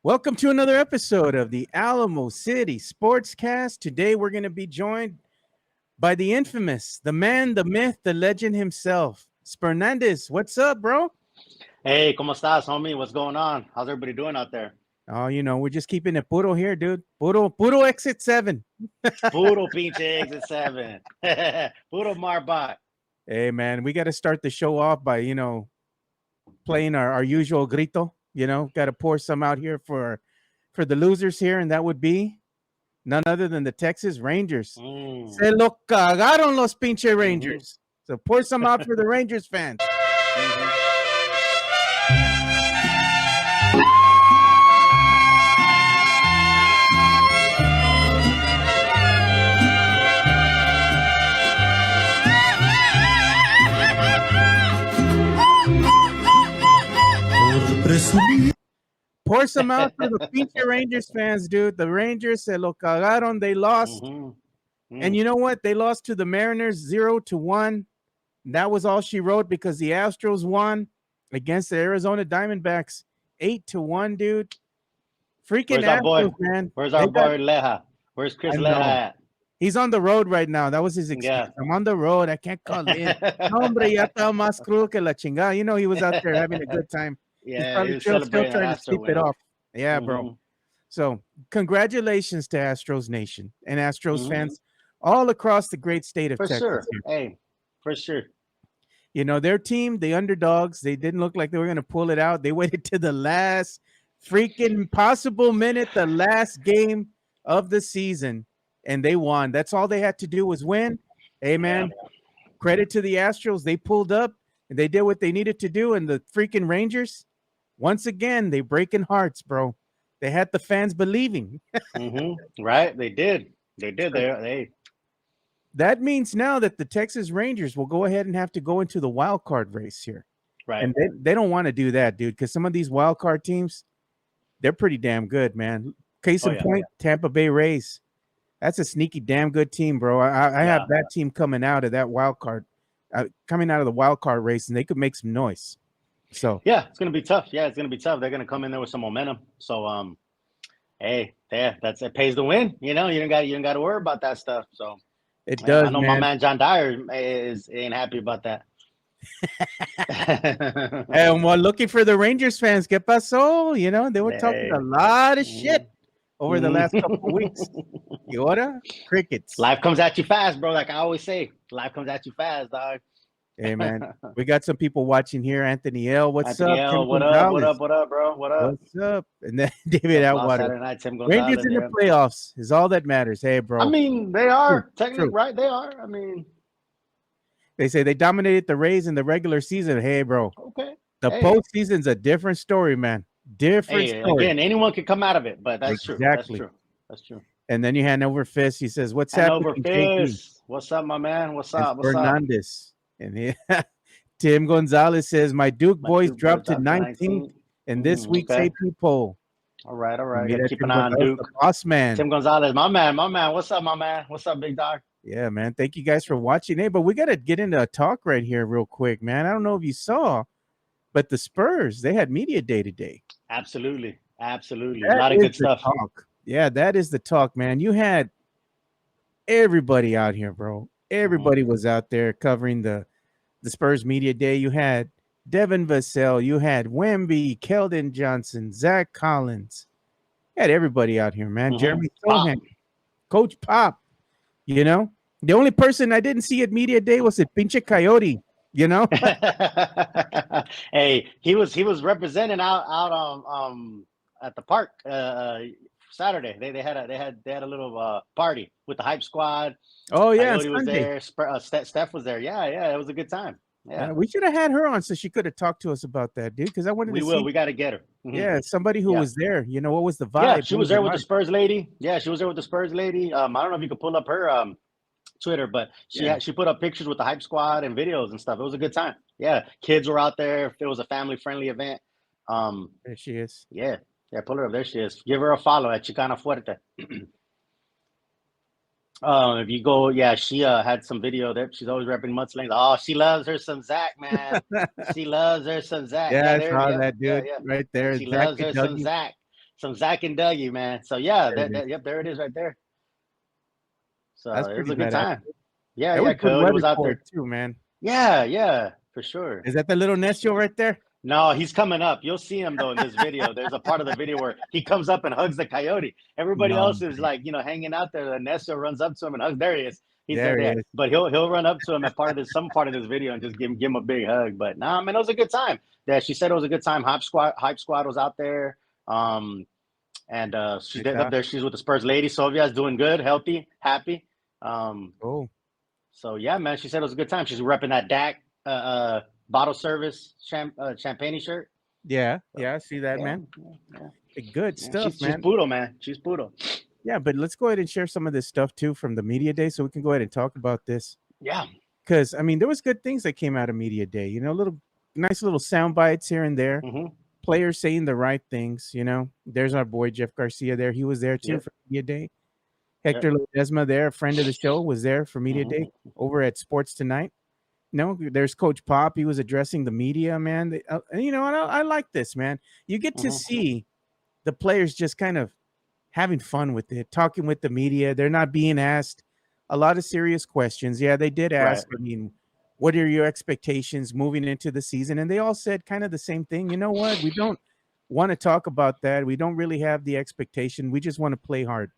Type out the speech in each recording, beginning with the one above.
Welcome to another episode of the Alamo City Sportscast. Today we're going to be joined by the infamous, the man, the myth, the legend himself, Spurnandez. What's up, bro? Hey, ¿cómo estás, homie? What's going on? How's everybody doing out there? Oh, we're just keeping it puro here, dude. Puro exit 7. Puro pinche exit 7. Puro marbot. Hey, man, we got to start the show off by, playing our usual grito. Got to pour some out here for the losers here, and that would be none other than the Texas Rangers. Se lo cagaron los pinche Rangers. So pour some out for the Rangers fans. Pour some out for the pinche Rangers fans, dude. The Rangers se lo cagaron. They lost. And you know what? They lost to the Mariners 0-1. That was all she wrote because the Astros won against the Arizona Diamondbacks 8-1, dude. Freaking Astros, man. Where's our boy Leja? Where's Chris Leja at? He's on the road right now. That was his excuse. Yeah. I'm on the road. I can't call in. No, hombre, ya está más crudo que la chingada. He was out there having a good time. Yeah, he's probably still trying to sleep it off. Yeah, bro. So congratulations to Astros Nation and Astros fans all across the great state of Texas. For sure. Hey, for sure. Their team, the underdogs, they didn't look like they were going to pull it out. They waited to the last freaking possible minute, the last game of the season, and they won. That's all they had to do was win. Hey, man, credit to the Astros. They pulled up, and they did what they needed to do, and the freaking Rangers, once again, they breaking hearts, bro. They had the fans believing. Right? They did. They did. They. That means now that the Texas Rangers will go ahead and have to go into the wild card race here. Right. And they don't want to do that, dude, because some of these wild card teams, they're pretty damn good, man. Case in point, Tampa Bay Rays. That's a sneaky, damn good team, bro. I have that team coming out of that wild card, coming out of the wild card race, and they could make some noise. So it's gonna be tough. Yeah, it's gonna be tough. They're gonna come in there with some momentum. So hey, it pays to win. You don't got to worry about that stuff. So it does. I know my man John Dyer ain't happy about that. And while looking for the Rangers fans, ¿qué pasó? They were talking a lot of shit over the last couple of weeks. Y ahora, crickets. Life comes at you fast, bro. Like I always say, life comes at you fast, dog. Hey, man, we got some people watching here. Anthony L, what's Anthony up? L, what up, bro? What up? What's up? And then David Atwater. Rangers in the playoffs is all that matters. Hey, bro. I mean, they are technically right. They are. I mean, they say they dominated the Rays in the regular season. Hey, bro. Okay. The postseason's a different story, man. Different story. Again, anyone can come out of it, but that's true. That's true. And then you hand over Fist. He says, "What's happening?" Fist. What's up, my man? What's up? Fernandez. And Tim Gonzalez says, my Duke boys dropped to 19th in this week's AP poll. All right. Keep an eye on Duke. Boss man. Tim Gonzalez, my man. What's up, my man? What's up, big dog? Yeah, man. Thank you guys for watching. Hey, but we got to get into a talk right here real quick, man. I don't know if you saw, but the Spurs, they had media day today. Absolutely. A lot of good stuff. Yeah, that is the talk, man. You had everybody out here, bro. Everybody was out there covering the Spurs Media Day. You had Devin Vassell. You had Wemby, Keldon Johnson, Zach Collins. You had everybody out here, man. Jeremy Sochan, Coach Pop. The only person I didn't see at Media Day was a pinche Coyote. Hey, he was representing out at the park Saturday. They had a little party with the hype squad. Oh yeah, Coyote was there. Steph was there. Yeah, it was a good time. Yeah, we should have had her on so she could have talked to us about that, dude. Because I wanted to see. We got to get her. Yeah, somebody who was there. What was the vibe? Yeah, she was there with the Spurs lady. I don't know if you could pull up her Twitter, but she put up pictures with the hype squad and videos and stuff. It was a good time. Yeah, kids were out there. It was a family friendly event. There she is. Yeah, pull her up. There she is. Give her a follow at Chicana Fuerte. If you go, she had some video there. She's always repping mudslings. Oh, she loves her some Zach, man. She loves her some Zach. Yeah, I saw that dude right there. She loves her some Zach. some Zach and Dougie, man. So yeah, There it is. yep, there it is right there. So That's it was pretty a good badass. time. Yeah, That yeah. was good Coyote weather was out for it there. too, man. Yeah, for sure. Is that the little Necio right there? No, he's coming up. You'll see him though in this video. There's a part of the video where he comes up and hugs the coyote. Everybody No, else is like, hanging out there. And Nesto runs up to him and hugs. There he is. He's there he there. is. But he'll run up to him at some part of this video and just give him a big hug. But nah, man, it was a good time. Yeah, she said it was a good time. Hype squad was out there. And she's up there. She's with the Spurs lady. Sylvia's doing good, healthy, happy. Oh. So yeah, man, she said it was a good time. She's repping that DAC bottle service champagne shirt. Yeah, I see that, man. Yeah. Good stuff, man. She's poodle, man. She's poodle. Yeah, but let's go ahead and share some of this stuff too from the media day, so we can go ahead and talk about this. Yeah, because I mean, there was good things that came out of media day. Nice little sound bites here and there. Mm-hmm. Players saying the right things. There's our boy Jeff Garcia there. He was there too for media day. Hector Ledesma there, a friend of the show, was there for media day over at Sports Tonight. There's Coach Pop. He was addressing the media, man. I like this, man. You get to see the players just kind of having fun with it, talking with the media. They're not being asked a lot of serious questions. Yeah, they did ask, I mean, what are your expectations moving into the season? And they all said kind of the same thing. You know what? We don't want to talk about that. We don't really have the expectation. We just want to play hard,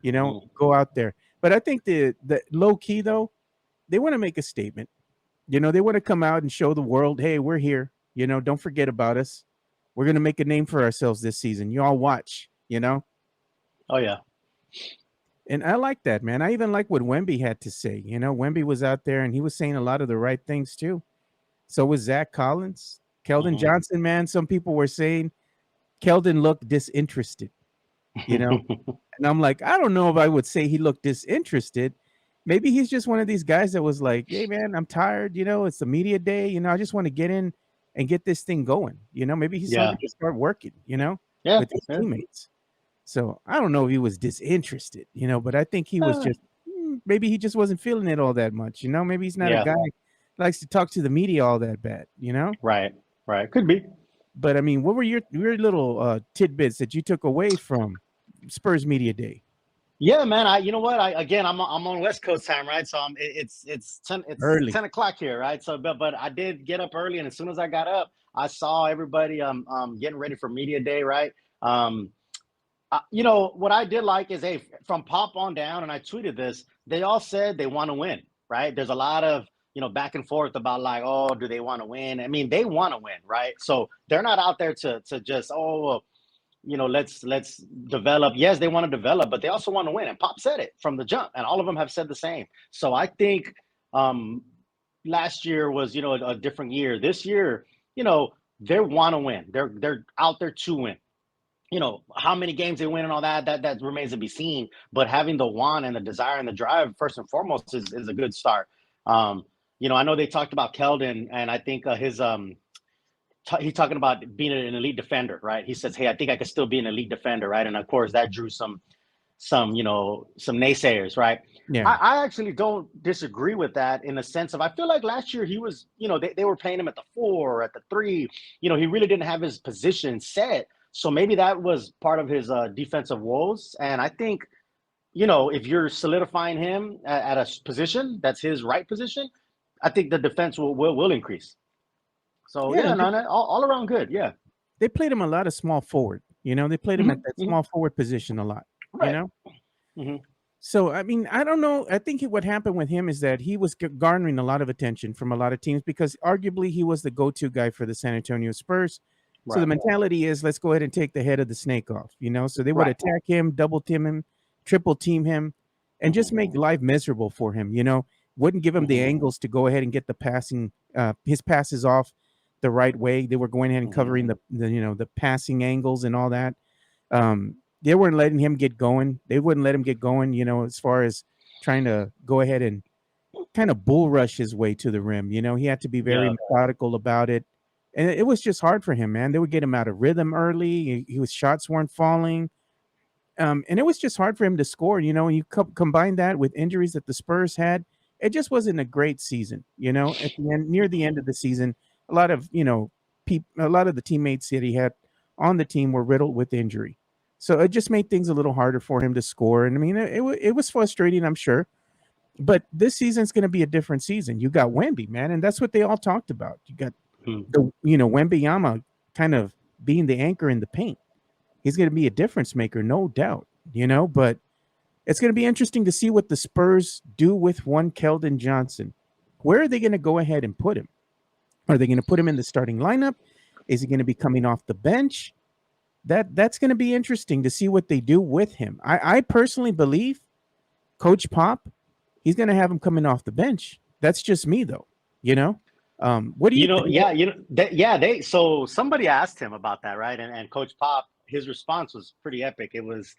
go out there. But I think the low key, though, they want to make a statement. They want to come out and show the world, hey, we're here. Don't forget about us. We're going to make a name for ourselves this season. You all watch, Oh, yeah. And I like that, man. I even like what Wemby had to say. Wemby was out there and he was saying a lot of the right things too. So was Zach Collins. Keldon Johnson, man. Some people were saying Keldon looked disinterested, and I'm like, I don't know if I would say he looked disinterested. Maybe he's just one of these guys that was like, hey, man, I'm tired. It's the media day. I just want to get in and get this thing going. Maybe he's starting to start working, with his teammates. So I don't know if he was disinterested, but I think he was just, maybe he just wasn't feeling it all that much. Maybe he's not a guy who likes to talk to the media all that bad, Right. Could be. But I mean, what were your little tidbits that you took away from Spurs Media Day? Yeah, man. You know what? I'm on West Coast time, right? So it's 10 o'clock here, right? So, but I did get up early, and as soon as I got up, I saw everybody getting ready for Media Day, right? What I did like is, hey, from Pop on down, and I tweeted this, they all said they want to win, right? There's a lot of, back and forth about like, oh, do they want to win? I mean, they want to win, right? So they're not out there to just, let's develop. Yes, they want to develop, but they also want to win. And Pop said it from the jump, and all of them have said the same. So I think last year was, a different year. This year, they want to win. They're out there to win. How many games they win and all that remains to be seen. But having the want and the desire and the drive, first and foremost, is a good start. I know they talked about Keldon, and I think he's talking about being an elite defender, right? He says, hey, I think I could still be an elite defender, right? And of course, that drew some naysayers, right? Yeah. I actually don't disagree with that in the sense of, I feel like last year he was, they were playing him at the 4, at the 3. He really didn't have his position set. So maybe that was part of his defensive woes. And I think, if you're solidifying him at a position that's his right position, I think the defense will increase. So all around good. Yeah. They played him a lot of small forward. They played him at that small forward position a lot. Right. So I mean, I don't know. I think what happened with him is that he was garnering a lot of attention from a lot of teams because arguably he was the go-to guy for the San Antonio Spurs. So the mentality is, let's go ahead and take the head of the snake off, So they would attack him, double team him, triple team him, and just make life miserable for him, Wouldn't give him the angles to go ahead and get the passing, his passes off the right way. They were going ahead and covering the passing angles and all that. They weren't letting him get going. They wouldn't let him get going, as far as trying to go ahead and kind of bull rush his way to the rim. He had to be very methodical about it. And it was just hard for him, man. They would get him out of rhythm early. His shots weren't falling. And it was just hard for him to score. And you combine that with injuries that the Spurs had. It just wasn't a great season. At the end, near the end of the season, a lot of the teammates that he had on the team were riddled with injury. So it just made things a little harder for him to score. And I mean, it was frustrating, I'm sure. But this season's going to be a different season. You got Wemby, man, and that's what they all talked about. You got Wembyama kind of being the anchor in the paint. He's going to be a difference maker, no doubt. But it's going to be interesting to see what the Spurs do with one Keldon Johnson. Where are they going to go ahead and put him? Are they going to put him in the starting lineup? Is he going to be coming off the bench? That's going to be interesting to see what they do with him. I personally believe Coach Pop, he's going to have him coming off the bench. That's just me, though. What do you think? So somebody asked him about that, right? And Coach Pop, his response was pretty epic. It was,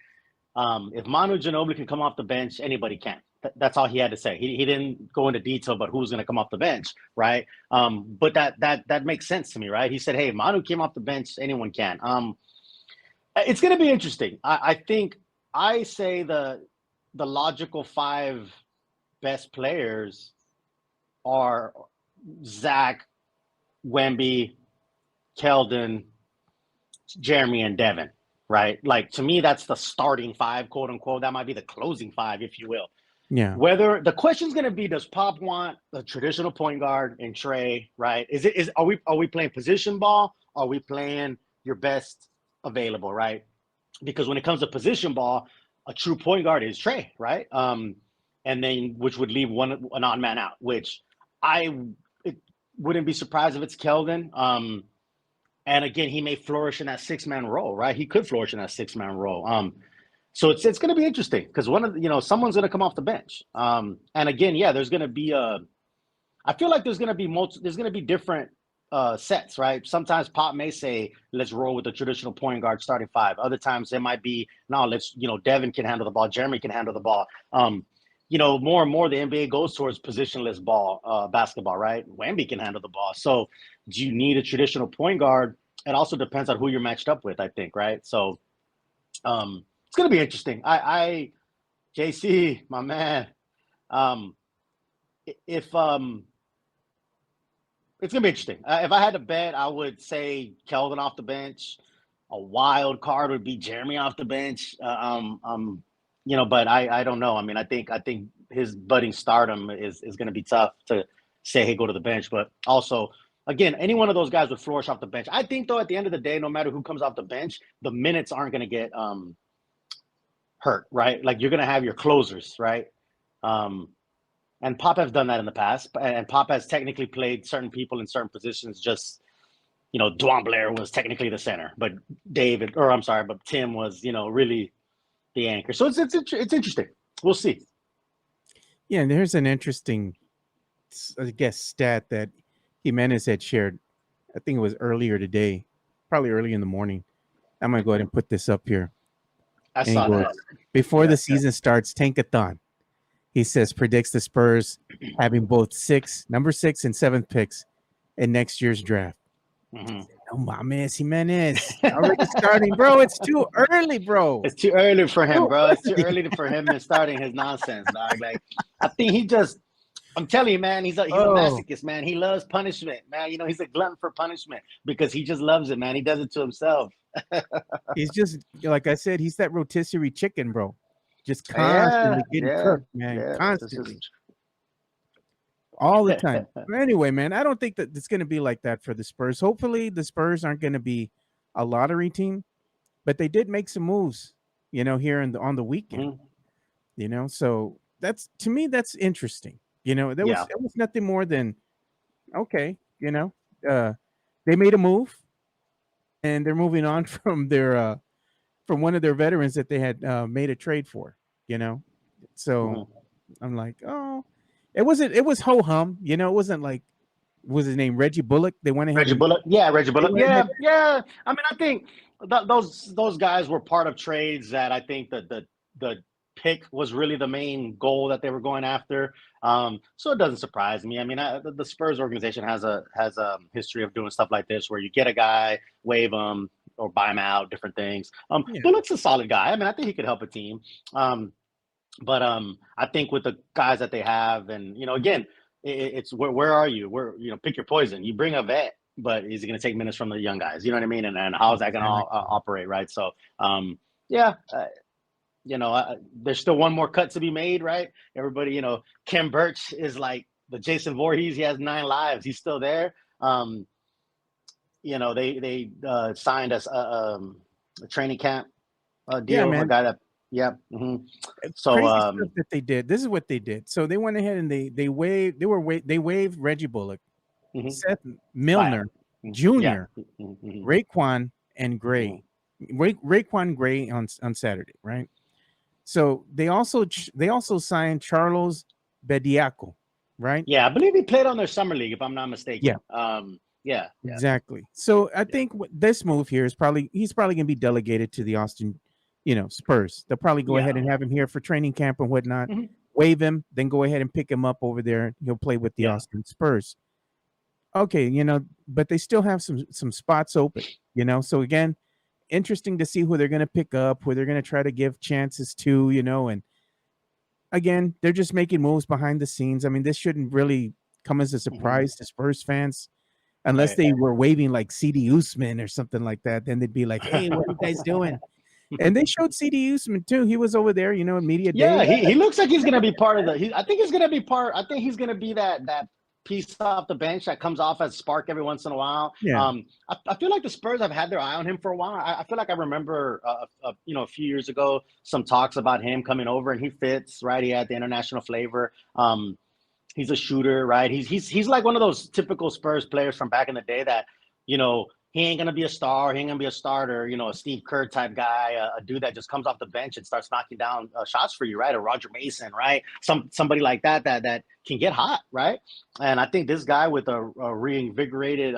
if Manu Ginobili can come off the bench, anybody can. That's all he had to say. He didn't go into detail about who's going to come off the bench, right? But that makes sense to me, right? He said, hey, Manu came off the bench, anyone can. It's going to be interesting. I think I say the logical 5 best players are Zach, Wemby, Keldon, Jeremy, and Devin, right? Like, to me, that's the starting 5, quote unquote. That might be the closing 5, if you will. Yeah. Whether the question's going to be, does Pop want a traditional point guard in Tre, right? Are we playing position ball? Are we playing your best available, right? Because when it comes to position ball, a true point guard is Tre, right? And then which would leave an odd man out, which it wouldn't be surprised if it's Keldon. And again, he may flourish in that 6-man role, right? He could flourish in that 6-man role. So it's going to be interesting because someone's going to come off the bench. And again, there's going to be I feel like there's going to be different sets, right? Sometimes Pop may say, let's roll with the traditional point guard starting 5. Other times it might be, no, Devin can handle the ball. Jeremy can handle the ball. More and more the NBA goes towards positionless basketball, right? Wemby can handle the ball. So do you need a traditional point guard? It also depends on who you're matched up with, I think, right? So it's going to be interesting. JC, my man, it's going to be interesting. If I had to bet, I would say Keldon off the bench. A wild card would be Jeremy off the bench. But I don't know. I mean, I think his budding stardom is going to be tough to say, hey, go to the bench. But also, again, any one of those guys would flourish off the bench. I think, though, at the end of the day, no matter who comes off the bench, the minutes aren't going to get hurt, right? Like, you're going to have your closers, right? And Pop has done that in the past. And Pop has technically played certain people in certain positions. Just, Dwan Blair was technically the center, but Tim was, really the anchor. So it's interesting. We'll see. Yeah, and there's an interesting, I guess, stat that Jimenez had shared. I think it was earlier today, probably early in the morning. I'm going to go ahead and put this up here. I saw that. Before the season starts, Tankathon, he says, predicts the Spurs having both number 6 and 7th picks in next year's draft. Mm-hmm. Oh, my man, Jimenez already starting, bro. It's too early, bro. It's too early for him, bro. It's too early for him to starting his nonsense, dog. Like, I think I'm telling you, man, he's a masochist, man. He loves punishment, man. He's a glutton for punishment because he just loves it, man. He does it to himself. He's just, like I said, he's that rotisserie chicken, bro. Just constantly getting cooked, man. Yeah, constantly. All the time. But anyway, man, I don't think that it's going to be like that for the Spurs. Hopefully the Spurs aren't going to be a lottery team, but they did make some moves, here on the weekend. So to me, that's interesting. It was nothing more than, okay, they made a move and they're moving on from their from one of their veterans that they had made a trade for, So I'm like, oh, it was ho hum, it wasn't like, what was his name, Reggie Bullock? They went ahead. Reggie Bullock. Yeah. I mean, I think those guys were part of trades that I think that the pick was really the main goal that they were going after. So it doesn't surprise me. I mean, the Spurs organization has a history of doing stuff like this, where you get a guy, waive him, or buy him out, different things. Bullock's a solid guy. I mean, I think he could help a team. But I think with the guys that they have, and again, it's where are you? Pick your poison. You bring a vet, but is he going to take minutes from the young guys? You know what I mean? And how is that going to operate, right? So Yeah. There's still one more cut to be made, right? Everybody, Ken Birch is like the Jason Voorhees. He has 9 lives. He's still there. They signed us a training camp Yeah, deal. A man. guy that, yeah. So, Crazy stuff that they did. This is what they did. So they went ahead and they waived Reggie Bullock, Seth Milner yeah. Jr., Raekwon and Gray. Raekwon Gray on Saturday, right? So they also signed Charles Bediako, right? Yeah, I believe he played on their summer league, if I'm not mistaken. Yeah. Yeah. Exactly. So I think this move here is he's probably going to be delegated to the Austin, Spurs. They'll probably go ahead and have him here for training camp and whatnot. Waive him, then go ahead and pick him up over there. He'll play with the Austin Spurs. Okay, but they still have some spots open. So again, interesting to see who they're going to pick up, who they're going to try to give chances to. And again, they're just making moves behind the scenes. I mean, this shouldn't really come as a surprise to Spurs fans. Unless they were waving like CD Usman or something like that, then they'd be like, "Hey, what are you guys doing?" And they showed CD Usman too. He was over there, media day. Yeah, he looks like he's going to be part of I think he's going to be I think he's going to be that piece off the bench that comes off as spark every once in a while. Yeah. I feel like the Spurs have had their eye on him for a while. I feel like I remember, a few years ago, some talks about him coming over, and he fits right. He had the international flavor. He's a shooter, right? He's like one of those typical Spurs players from back in the day that, he ain't gonna be a star, he ain't gonna be a starter, a Steve Kerr type guy, a dude that just comes off the bench and starts knocking down shots for you, right? Or Roger Mason, right? Somebody like that can get hot, right? And I think this guy with a reinvigorated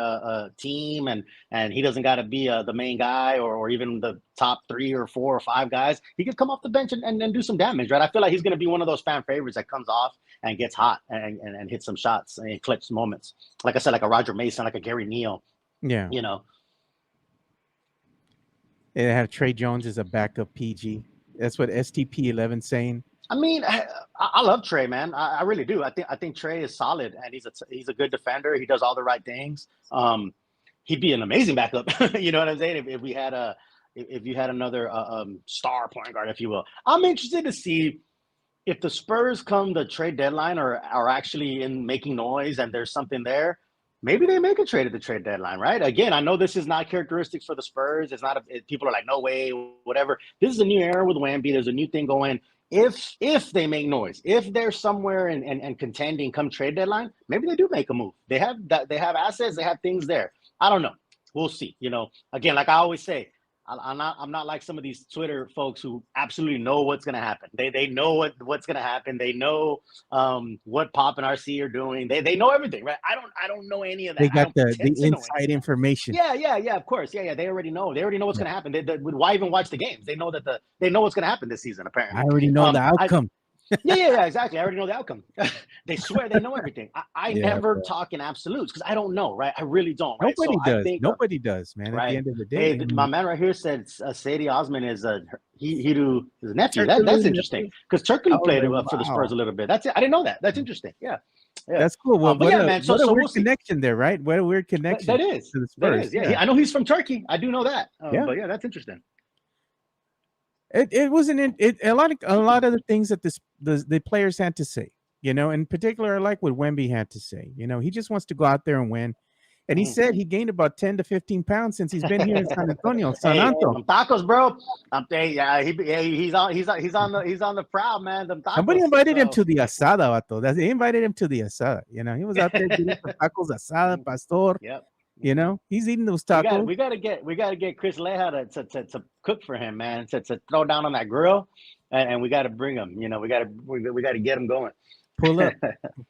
team, and he doesn't got to be the main guy or even the top 3 or 4 or 5 guys. He could come off the bench and do some damage, right? I feel like he's gonna be one of those fan favorites that comes off and gets hot and hits some shots and clutch moments. Like I said, like a Roger Mason, like a Gary Neal. Yeah. They have Tre Jones as a backup PG. That's what STP11 saying. I mean, I love Tre, man. I really do. I think Tre is solid, and he's a good defender. He does all the right things. He'd be an amazing backup. You know what I'm saying? If you had another star point guard, if you will. I'm interested to see if the Spurs come the trade deadline or are actually in making noise and there's something there. Maybe they make a trade at the trade deadline, right? Again, I know this is not characteristics for the Spurs. It's not. People are like, no way, whatever. This is a new era with Wemby. There's a new thing going. If they make noise, if they're somewhere and contending come trade deadline, maybe they do make a move. They have assets. They have things there. I don't know. We'll see. Again, like I always say, I'm not like some of these Twitter folks who absolutely know what's going to happen. They know what's going to happen. They know what Pop and RC are doing. They know everything, right? I don't know any of that. They got the inside information. Yeah, of course. Yeah. They already know. They already know what's going to happen. Why even watch the games? They know they know what's going to happen this season. Apparently, I already know the outcome. Yeah, exactly. I already know the outcome. They swear they know everything. I never talk in absolutes because I don't know, right? I really don't. Right? Nobody does, man. Right? At the end of the day, my man right here said Sadie Osman is his nephew. That's interesting because Turkey played for the Spurs a little bit. That's it. I didn't know that. That's interesting. Yeah. That's cool. Well, but man. So weird we'll connection there, right? What a weird connection. That is to the Spurs. That is. Yeah. I know he's from Turkey. I do know that. But yeah, that's interesting. It wasn't a lot of the things that the players had to say, in particular, I like what Wemby had to say. He just wants to go out there and win. And he said he gained about 10 to 15 pounds since he's been here in San Antonio. Tacos, bro. He's on the prowl, man. Them tacos, somebody invited him to the asada, vato. They invited him to the asada. He was out there eating tacos, asada, pastor. Yep. He's eating those tacos. We gotta get Chris Leja to cook for him, man. To throw down on that grill, and we gotta bring him. We gotta get him going. Pull up.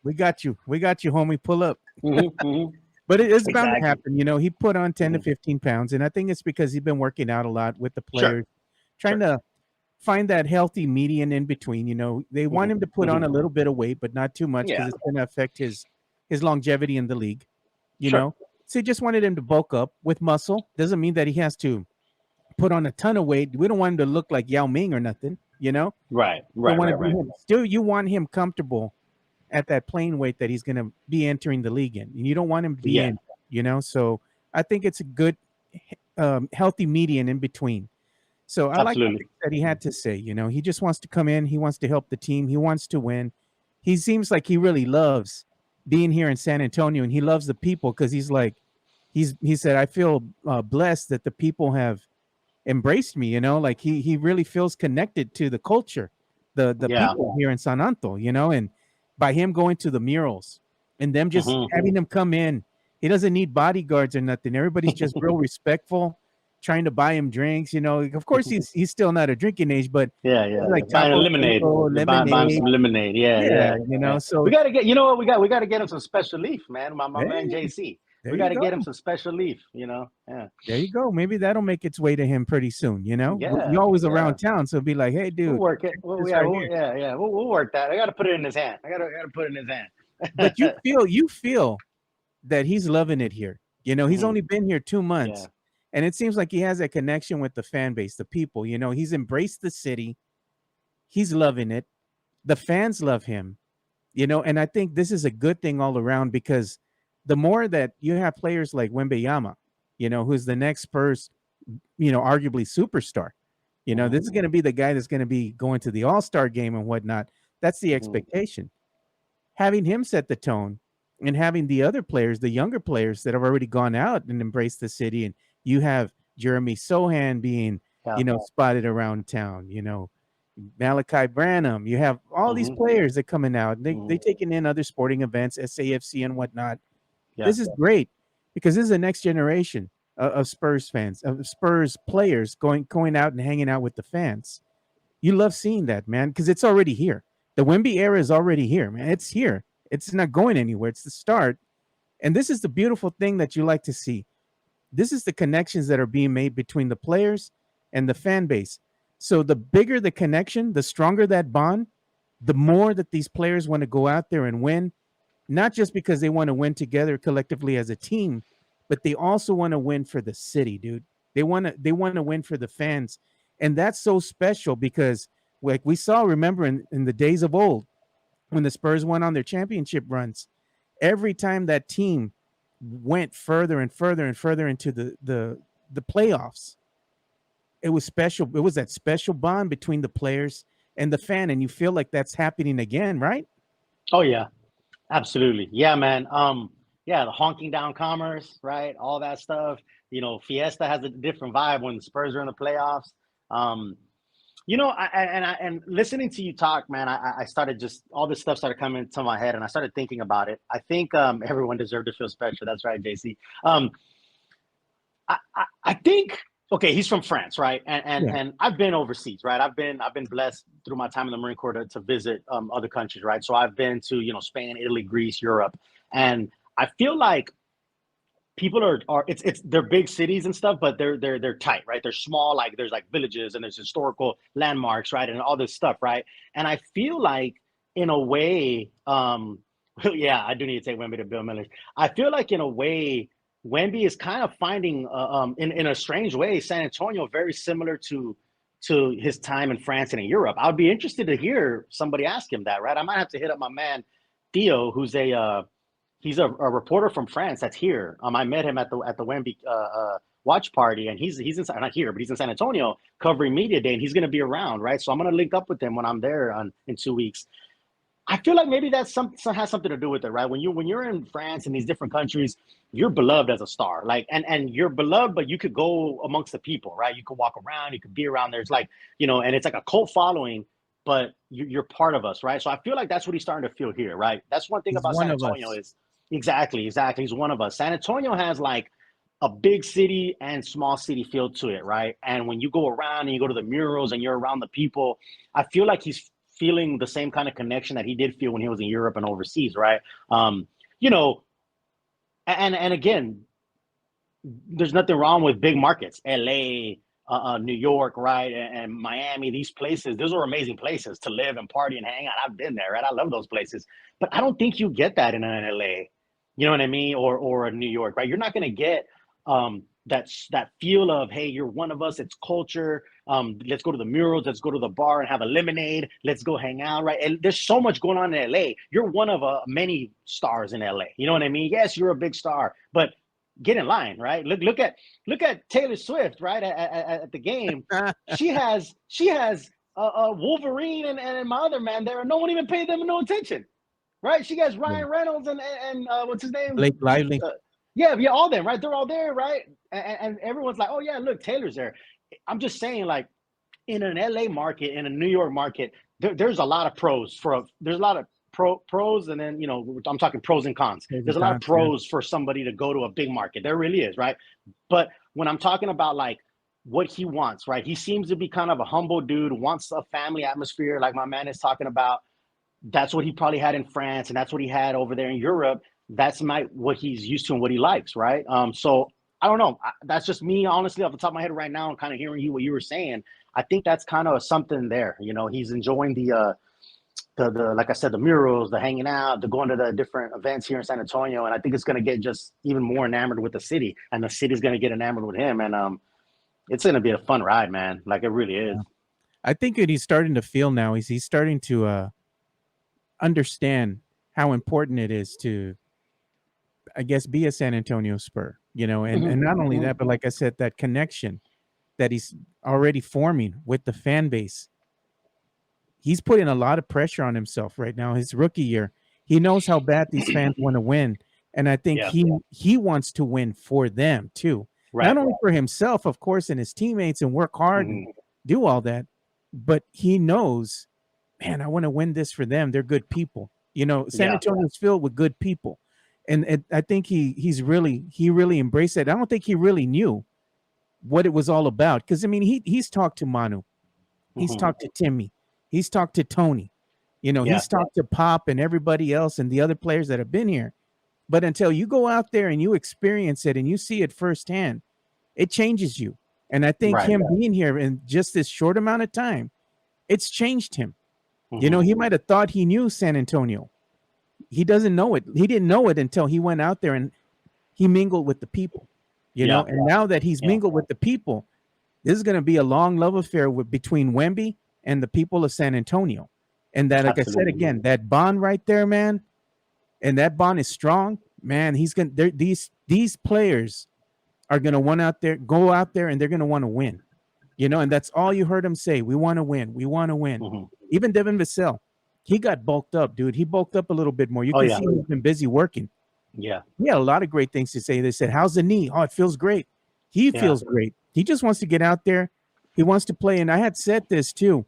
We got you, homie. Pull up. But it is bound to happen. He put on 10 to 15 pounds, and I think it's because he's been working out a lot with the players, trying to find that healthy median in between. They want him to put on a little bit of weight, but not too much because it's going to affect his longevity in the league. So he just wanted him to bulk up with muscle. Doesn't mean that he has to put on a ton of weight. We don't want him to look like Yao Ming or nothing, Right. Still, you want him comfortable at that playing weight that he's going to be entering the league in. And you don't want him to be in, So I think it's a good, healthy median in between. So I like the Absolutely. things that he had to say. He just wants to come in. He wants to help the team. He wants to win. He seems like he really loves being here in San Antonio, and he loves the people because he's like, he said, I feel blessed that the people have embraced me. Like he really feels connected to the culture, the Yeah. people here in San Anto. And by him going to the murals and them just having them come in, he doesn't need bodyguards or nothing. Everybody's just real respectful, trying to buy him drinks. Of course he's still not a drinking age, but Yeah. like Buying a taco lemonade. taco, Buying lemonade. some lemonade. Yeah. So We gotta get. You know what? We gotta get him some special leaf, man. My man hey, JC. there We you gotta go. get him some special leaf. Yeah. There you go. Maybe that'll make its way to him pretty soon. You're always Yeah. around town, so be like, hey, We'll dude, work it. check Well, this yeah, right here. We'll work that. I gotta put it in his hand. I gotta put it in his hand. But you feel that he's loving it here. He's only been here 2 months, Yeah. and it seems like he has a connection with the fan base, the people. He's embraced the city. He's loving it. The fans love him. And I think this is a good thing all around because the more that you have players like Wemby, who's the next Spurs, arguably superstar. This is going to be the guy that's going to be going to the All-Star game and whatnot. That's the expectation. Having him set the tone and having the other players, the younger players that have already gone out and embraced the city. And you have Jeremy Sohan being, spotted around town, Malachi Branham. You have all these players that coming out. They taking in other sporting events, SAFC and whatnot. Yeah. This is great because this is the next generation of Spurs fans, of Spurs players going out and hanging out with the fans. You love seeing that, man, because it's already here. The Wemby era is already here, man. It's here. It's not going anywhere. It's the start. And this is the beautiful thing that you like to see. This is the connections that are being made between the players and the fan base. So the bigger the connection, the stronger that bond, the more that these players want to go out there and win, not just because they want to win together collectively as a team, but they also want to win for the city, dude. They want to win for the fans. And that's so special because like we saw, remember in the days of old, when the Spurs went on their championship runs, every time that team went further and further and further into the playoffs, it was special. It was that special bond between the players and the fan, and you feel like that's happening again, right? Oh yeah. Absolutely. Yeah, man. Yeah, the honking down commerce, right? All that stuff. Fiesta has a different vibe when the Spurs are in the playoffs. And listening to you talk, man, I started just all this stuff started coming into my head, and I started thinking about it. I think everyone deserved to feel special. That's right, JC. I think okay, he's from France, right? And I've been overseas, right? I've been blessed through my time in the Marine Corps to visit other countries, right? So I've been to Spain, Italy, Greece, Europe, and I feel like people are they're big cities and stuff, but they're tight, right? They're small, like there's like villages and there's historical landmarks, right? And all this stuff, right? And I feel like in a way, yeah, I do need to take Wemby to Bill Miller. I feel like in a way, Wemby is kind of finding, in a strange way, San Antonio very similar to his time in France and in Europe. I would be interested to hear somebody ask him that, right? I might have to hit up my man Theo, who's he's a reporter from France that's here. I met him at the Wemby watch party, and he's in, not here, but he's in San Antonio covering media day, and he's going to be around, right? So I'm going to link up with him when I'm there in 2 weeks. I feel like maybe that's has something to do with it, right? When you're in France and these different countries, you're beloved as a star, like, and you're beloved, but you could go amongst the people, right? You could walk around, you could be around. There's like, and it's like a cult following, but you're part of us, right? So I feel like that's what he's starting to feel here, right? That's one thing He's about one San of Antonio us. is exactly. He's one of us. San Antonio has like a big city and small city feel to it, right? And when you go around and you go to the murals and you're around the people, I feel like he's feeling the same kind of connection that he did feel when he was in Europe and overseas, right? And again, there's nothing wrong with big markets, LA, New York, right, and Miami. These places, those are amazing places to live and party and hang out. I've been there, right? I love those places, but I don't think you get that in an LA. You know what I mean? Or in New York, right? You're not going to get that feel of, hey, you're one of us. It's culture. Let's go to the murals. Let's go to the bar and have a lemonade. Let's go hang out, right? And there's so much going on in LA. You're one of many stars in LA. You know what I mean? Yes, you're a big star, but get in line, right? Look at Taylor Swift, right? At the game, she has Wolverine and my other man there, and no one even paid them no attention, right? She has Ryan Reynolds and what's his name? Blake Lively. Yeah, all them, right? They're all there, right? And everyone's like, oh yeah, look, Taylor's there. I'm just saying, like, in an LA market, in a New York market, there's a lot of pros there's a lot of pros, and then, I'm talking pros and cons. There's a lot of pros for somebody to go to a big market. There really is, right? But when I'm talking about like what he wants, right? He seems to be kind of a humble dude, wants a family atmosphere, like my man is talking about. That's what he probably had in France, and that's what he had over there in Europe. That's what he's used to and what he likes, right? So I don't know. That's just me, honestly, off the top of my head right now, and kind of hearing what you were saying. I think that's kind of something there. He's enjoying the like I said, the murals, the hanging out, the going to the different events here in San Antonio, and I think it's going to get just even more enamored with the city, and the city's going to get enamored with him, and it's going to be a fun ride, man. Like, it really is. I think that he's starting to feel now. He's starting to understand how important it is to, I guess, be a San Antonio Spur, and not only that, but like I said, that connection that he's already forming with the fan base. He's putting a lot of pressure on himself right now. His rookie year, he knows how bad these fans want to win, and I think he wants to win for them too. Right. Not only for himself, of course, and his teammates, and work hard and do all that, but he knows, man, I want to win this for them. They're good people. San Antonio's filled with good people, and I think he really embraced it. I don't think he really knew what it was all about, because I mean he's talked to Manu, he's talked to Timmy, he's talked to Tony, he's talked to Pop and everybody else and the other players that have been here. But until you go out there and you experience it and you see it firsthand, it changes you. And I think him being here in just this short amount of time, it's changed him. He might have thought he knew San Antonio. He doesn't know it. He didn't know it until he went out there and he mingled with the people, and now that he's mingled with the people, this is going to be a long love affair between Wemby and the people of San Antonio. And that, like I said again, that bond right there, man, and that bond is strong, man. These players are going to go out there and they're going to want to win, and that's all you heard him say. We want to win. We want to win. Even Devin Vassell, he got bulked up, dude. He bulked up a little bit more. You can see he's been busy working. Yeah. He had a lot of great things to say. They said, how's the knee? Oh, it feels great. He feels great. He just wants to get out there. He wants to play. And I had said this too.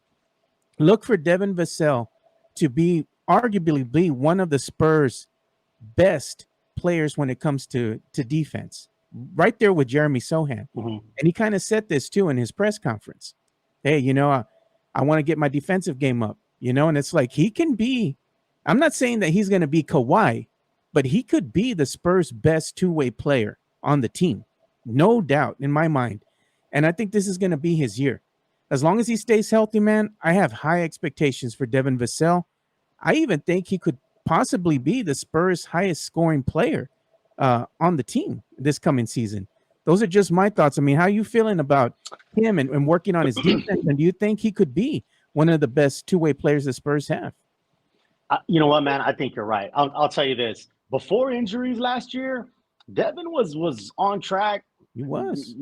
Look for Devin Vassell to be arguably one of the Spurs' best players when it comes to defense, right there with Jeremy Sochan. And he kind of said this too in his press conference. Hey, I want to get my defensive game up, and it's like he can be, I'm not saying that he's going to be Kawhi, but he could be the Spurs' best two-way player on the team. No doubt in my mind. And I think this is going to be his year. As long as he stays healthy, man, I have high expectations for Devin Vassell. I even think he could possibly be the Spurs' highest scoring player on the team this coming season. Those are just my thoughts. I mean, how are you feeling about him and working on his defense? And do you think he could be one of the best two-way players the Spurs have? You know what, man? I think you're right. I'll tell you this. Before injuries last year, Devin was on track. He was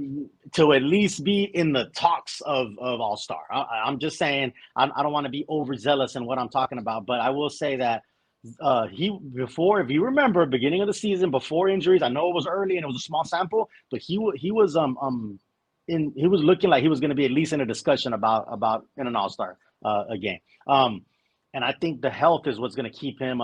to at least be in the talks of All-Star. I'm just saying, I don't want to be overzealous in what I'm talking about, but I will say that before, if you remember, beginning of the season, before injuries, I know it was early and it was a small sample, but he was looking like he was going to be at least in a discussion about in an All-Star game. And I think the health is what's going to keep him,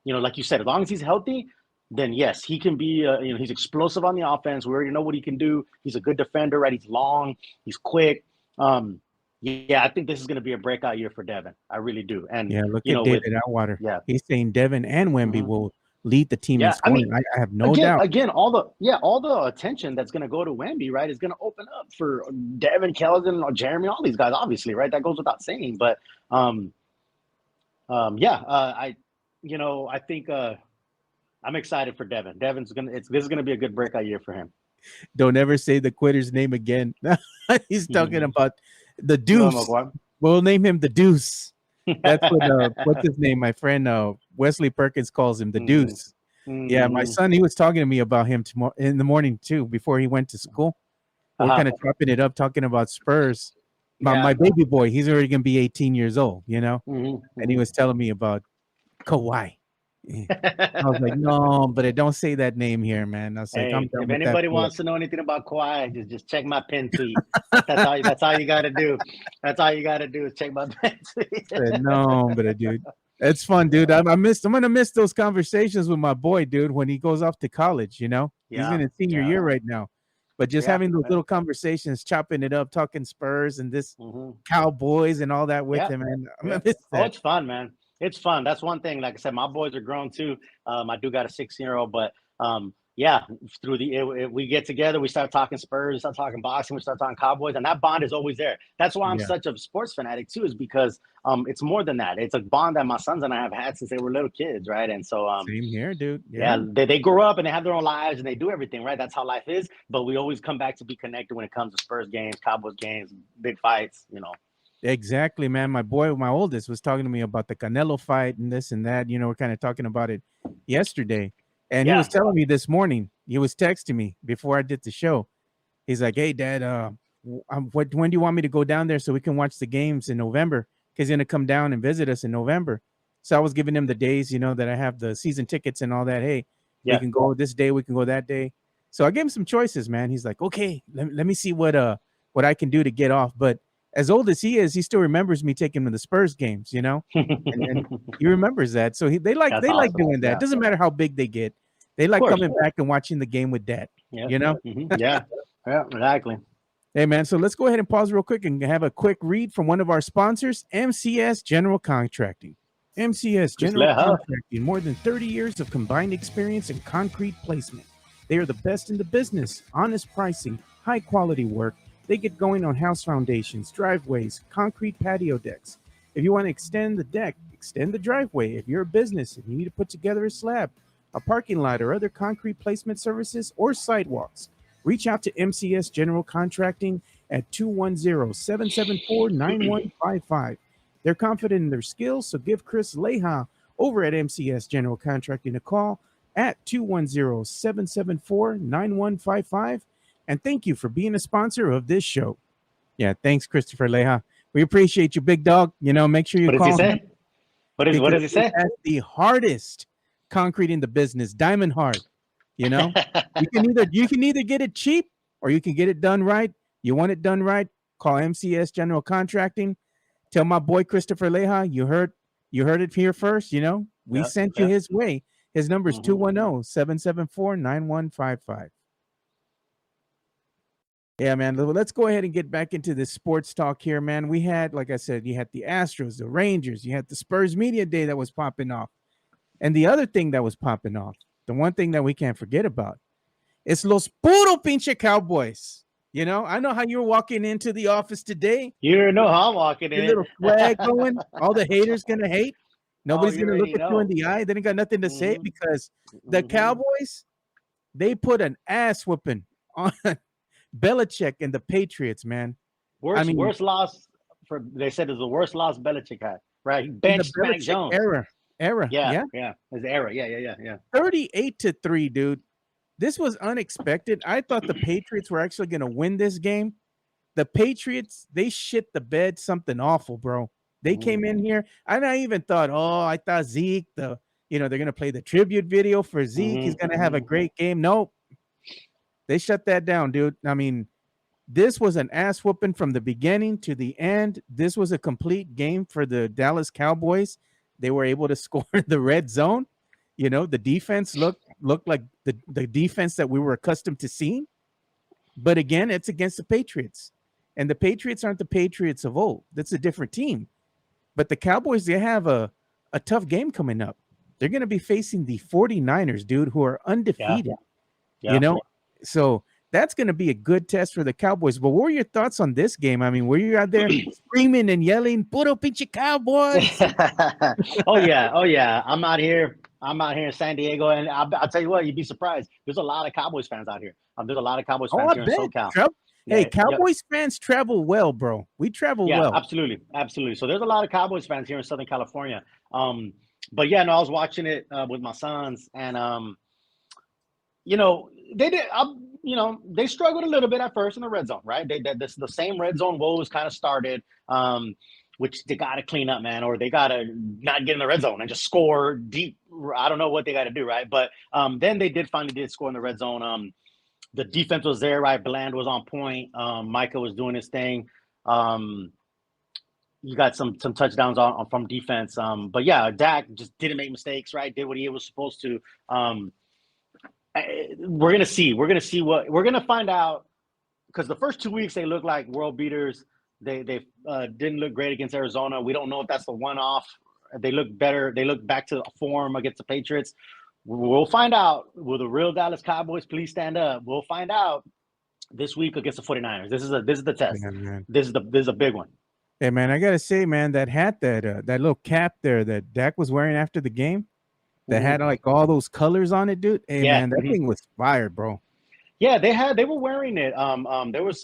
like you said, as long as he's healthy, then yes, he can be, he's explosive on the offense. We already know what he can do. He's a good defender, right? He's long, he's quick. I think this is going to be a breakout year for Devin. I really do. And look at David Atwater. Yeah, he's saying Devin and Wemby will lead the team in scoring. I have no doubt. Again, all the attention that's going to go to Wemby, right, is going to open up for Devin, Keldon, or Jeremy, all these guys, obviously, right? That goes without saying. But I think I'm excited for Devin. This is gonna be a good breakout year for him. Don't ever say the quitter's name again. He's talking about the Deuce. We'll name him the Deuce. That's what what's his name? My friend Wesley Perkins calls him the Deuce. Yeah, my son, he was talking to me about him tomorrow in the morning too, before he went to school. We're kind of chopping it up, talking about Spurs. My baby boy, he's already gonna be 18 years old, and he was telling me about Kawhi. I was like, no, but I don't say that name here, man. I was like, I'm Hey, done if with that. anybody wants to know anything about Kawhi, just check my pin tweet. That's all you got to do. That's all you got to do is check my pin tweet. No, but dude, it's fun, dude. I'm gonna miss those conversations with my boy, dude, when he goes off to college. He's in his senior year right now, but just having those little conversations, chopping it up, talking Spurs and this Cowboys and all that with him, man. I'm gonna miss that. Oh, it's fun, man. It's fun. That's one thing. Like I said, my boys are grown too. I do got a 16-year-old, but through we get together, we start talking Spurs, we start talking boxing, we start talking Cowboys, and that bond is always there. That's why I'm such a sports fanatic too, is because it's more than that. It's a bond that my sons and I have had since they were little kids, right? And so same here, dude. They grow up and they have their own lives and they do everything, right? That's how life is. But we always come back to be connected when it comes to Spurs games, Cowboys games, big fights, Exactly, man. My oldest, was talking to me about the Canelo fight and this and that. We're kind of talking about it yesterday. And he was telling me this morning, he was texting me before I did the show. He's like, hey, Dad, when do you want me to go down there so we can watch the games in November? Because he's going to come down and visit us in November. So I was giving him the days, that I have the season tickets and all that. Hey, we can go this day, we can go that day. So I gave him some choices, man. He's like, okay, let me see what I can do to get off. But as old as he is, he still remembers me taking him to the Spurs games, and he remembers that. So they like doing that. It doesn't matter how big they get. They like coming back and watching the game with Dad. Yeah, exactly. Hey, man, so let's go ahead and pause real quick and have a quick read from one of our sponsors, MCS General Contracting. MCS General Contracting, more than 30 years of combined experience in concrete placement. They are the best in the business, honest pricing, high quality work. They get going on house foundations, driveways, concrete patio decks. If you want to extend the deck, extend the driveway. If you're a business and you need to put together a slab, a parking lot, or other concrete placement services or sidewalks, reach out to MCS General Contracting at 210-774-9155. They're confident in their skills, so give Chris Leha over at MCS General Contracting a call at 210-774-9155. And thank you for being a sponsor of this show. Yeah, thanks, Christopher Leha. We appreciate you, big dog. Make sure you call him. What does he say? The hardest concrete in the business, diamond hard. You can either get it cheap or you can get it done right. You want it done right? Call MCS General Contracting. Tell my boy Christopher Leha, you heard it here first. We sent you his way. His number is 210-774-9155. Yeah, man. Let's go ahead and get back into this sports talk here, man. We had, like I said, you had the Astros, the Rangers, you had the Spurs Media Day that was popping off. And the other thing that was popping off, the one thing that we can't forget about, is los puro pinche Cowboys. I know how you're walking into the office today. You know how I'm walking in. Your little flag going. All the haters going to hate. Nobody's going to look at you in the eye. They ain't got nothing to say because the Cowboys, they put an ass whooping on Belichick and the Patriots, man. Worst loss they said is the worst loss Belichick had, right? He benched Mac Jones. Era. Yeah. His era. Yeah. 38-3, dude. This was unexpected. I thought the Patriots were actually going to win this game. The Patriots, they shit the bed something awful, bro. They came in here, and I even thought, I thought Zeke, they're going to play the tribute video for Zeke. He's going to have a great game. Nope. They shut that down, dude. I mean, this was an ass whooping from the beginning to the end. This was a complete game for the Dallas Cowboys. They were able to score the red zone. The defense looked like the defense that we were accustomed to seeing. But again, it's against the Patriots. And the Patriots aren't the Patriots of old. That's a different team. But the Cowboys, they have a tough game coming up. They're going to be facing the 49ers, dude, who are undefeated. Yeah. So that's going to be a good test for the Cowboys. But what were your thoughts on this game? I mean, were you out there screaming and yelling, "Puro pinche Cowboys"? Oh yeah. I'm out here in San Diego, and I'll tell you what, you'd be surprised. There's a lot of Cowboys fans out here. There's a lot of Cowboys fans here in SoCal. Hey, Cowboys fans travel well, bro. We travel well. Absolutely. So there's a lot of Cowboys fans here in Southern California. But yeah, no, I was watching it with my sons, and they did. They struggled a little bit at first in the red zone, right? The same red zone woes kind of started, which they got to clean up, man, or they got to not get in the red zone and just score deep. I don't know what they got to do, right? But then they finally score in the red zone. The defense was there, right? Bland was on point. Micah was doing his thing. You got some touchdowns from defense. But yeah, Dak just didn't make mistakes, right? Did what he was supposed to. We're gonna see. We're gonna find out, because the first 2 weeks they look like world beaters. They didn't look great against Arizona. We don't know if that's the one-off. They look better. They look back to form against the Patriots. We'll find out. Will the real Dallas Cowboys please stand up? We'll find out this week against the 49ers. This is the test. Yeah, this is a big one. Hey man, I gotta say, man, that hat, that little cap there that Dak was wearing after the game, that had like all those colors on it, dude. Hey man, that thing was fire, bro. Yeah, they were wearing it. There was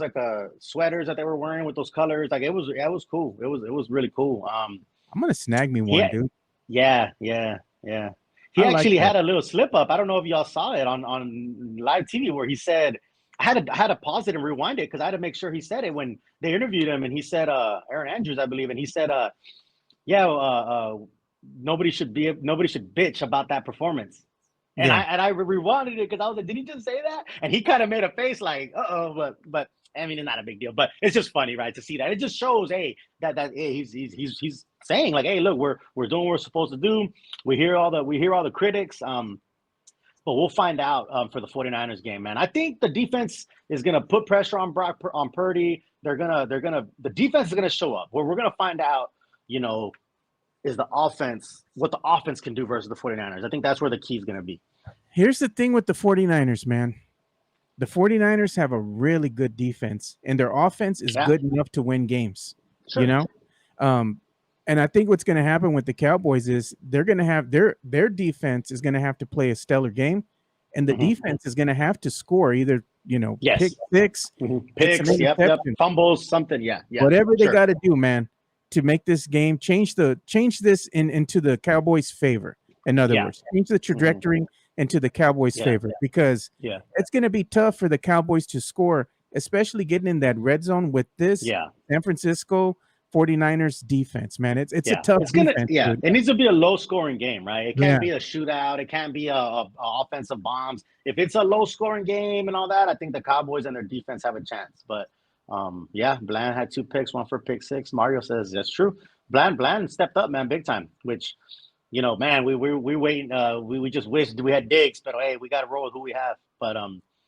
like sweaters that they were wearing with those colors. Like it was cool. It was really cool. I'm gonna snag me one, dude. Yeah. He actually had a little slip up. I don't know if y'all saw it on live TV where he said, I had to pause it and rewind it because I had to make sure he said it when they interviewed him, and he said, Aaron Andrews, I believe, and he said, nobody should bitch about that performance. And I rewinded it because I was like, did he just say that? And he kind of made a face like, but I mean, it's not a big deal, but it's just funny, right, to see that. It just shows, hey, that hey, he's saying like, hey, look, we're doing what we're supposed to do. We hear all the critics. But we'll find out for the 49ers game, man. I think the defense is gonna put pressure on Purdy. The defense is gonna show up. Where we're gonna find out, is what the offense can do versus the 49ers. I think that's where the key is gonna be. Here's the thing with the 49ers, man. The 49ers have a really good defense, and their offense is good enough to win games. Sure. And I think what's going to happen with the Cowboys is they're going to have their defense is going to have to play a stellar game, and the defense is going to have to score either, pick six, picks, fumbles, something, whatever they got to do, man, to make this game change this into the Cowboys' favor. In other words, change the trajectory into the Cowboys' favor, because it's going to be tough for the Cowboys to score, especially getting in that red zone with this San Francisco 49ers defense, man. It's a tough defense. It needs to be a low scoring game, right? It can't be a shootout. It can't be a offensive bombs. If it's a low scoring game and all that, I think the Cowboys and their defense have a chance. But Bland had 2 picks, 1 for pick 6. Mario says that's true. Bland stepped up, man, big time, which, man, we waiting. We just wished we had Diggs, but hey, we got to roll with who we have. But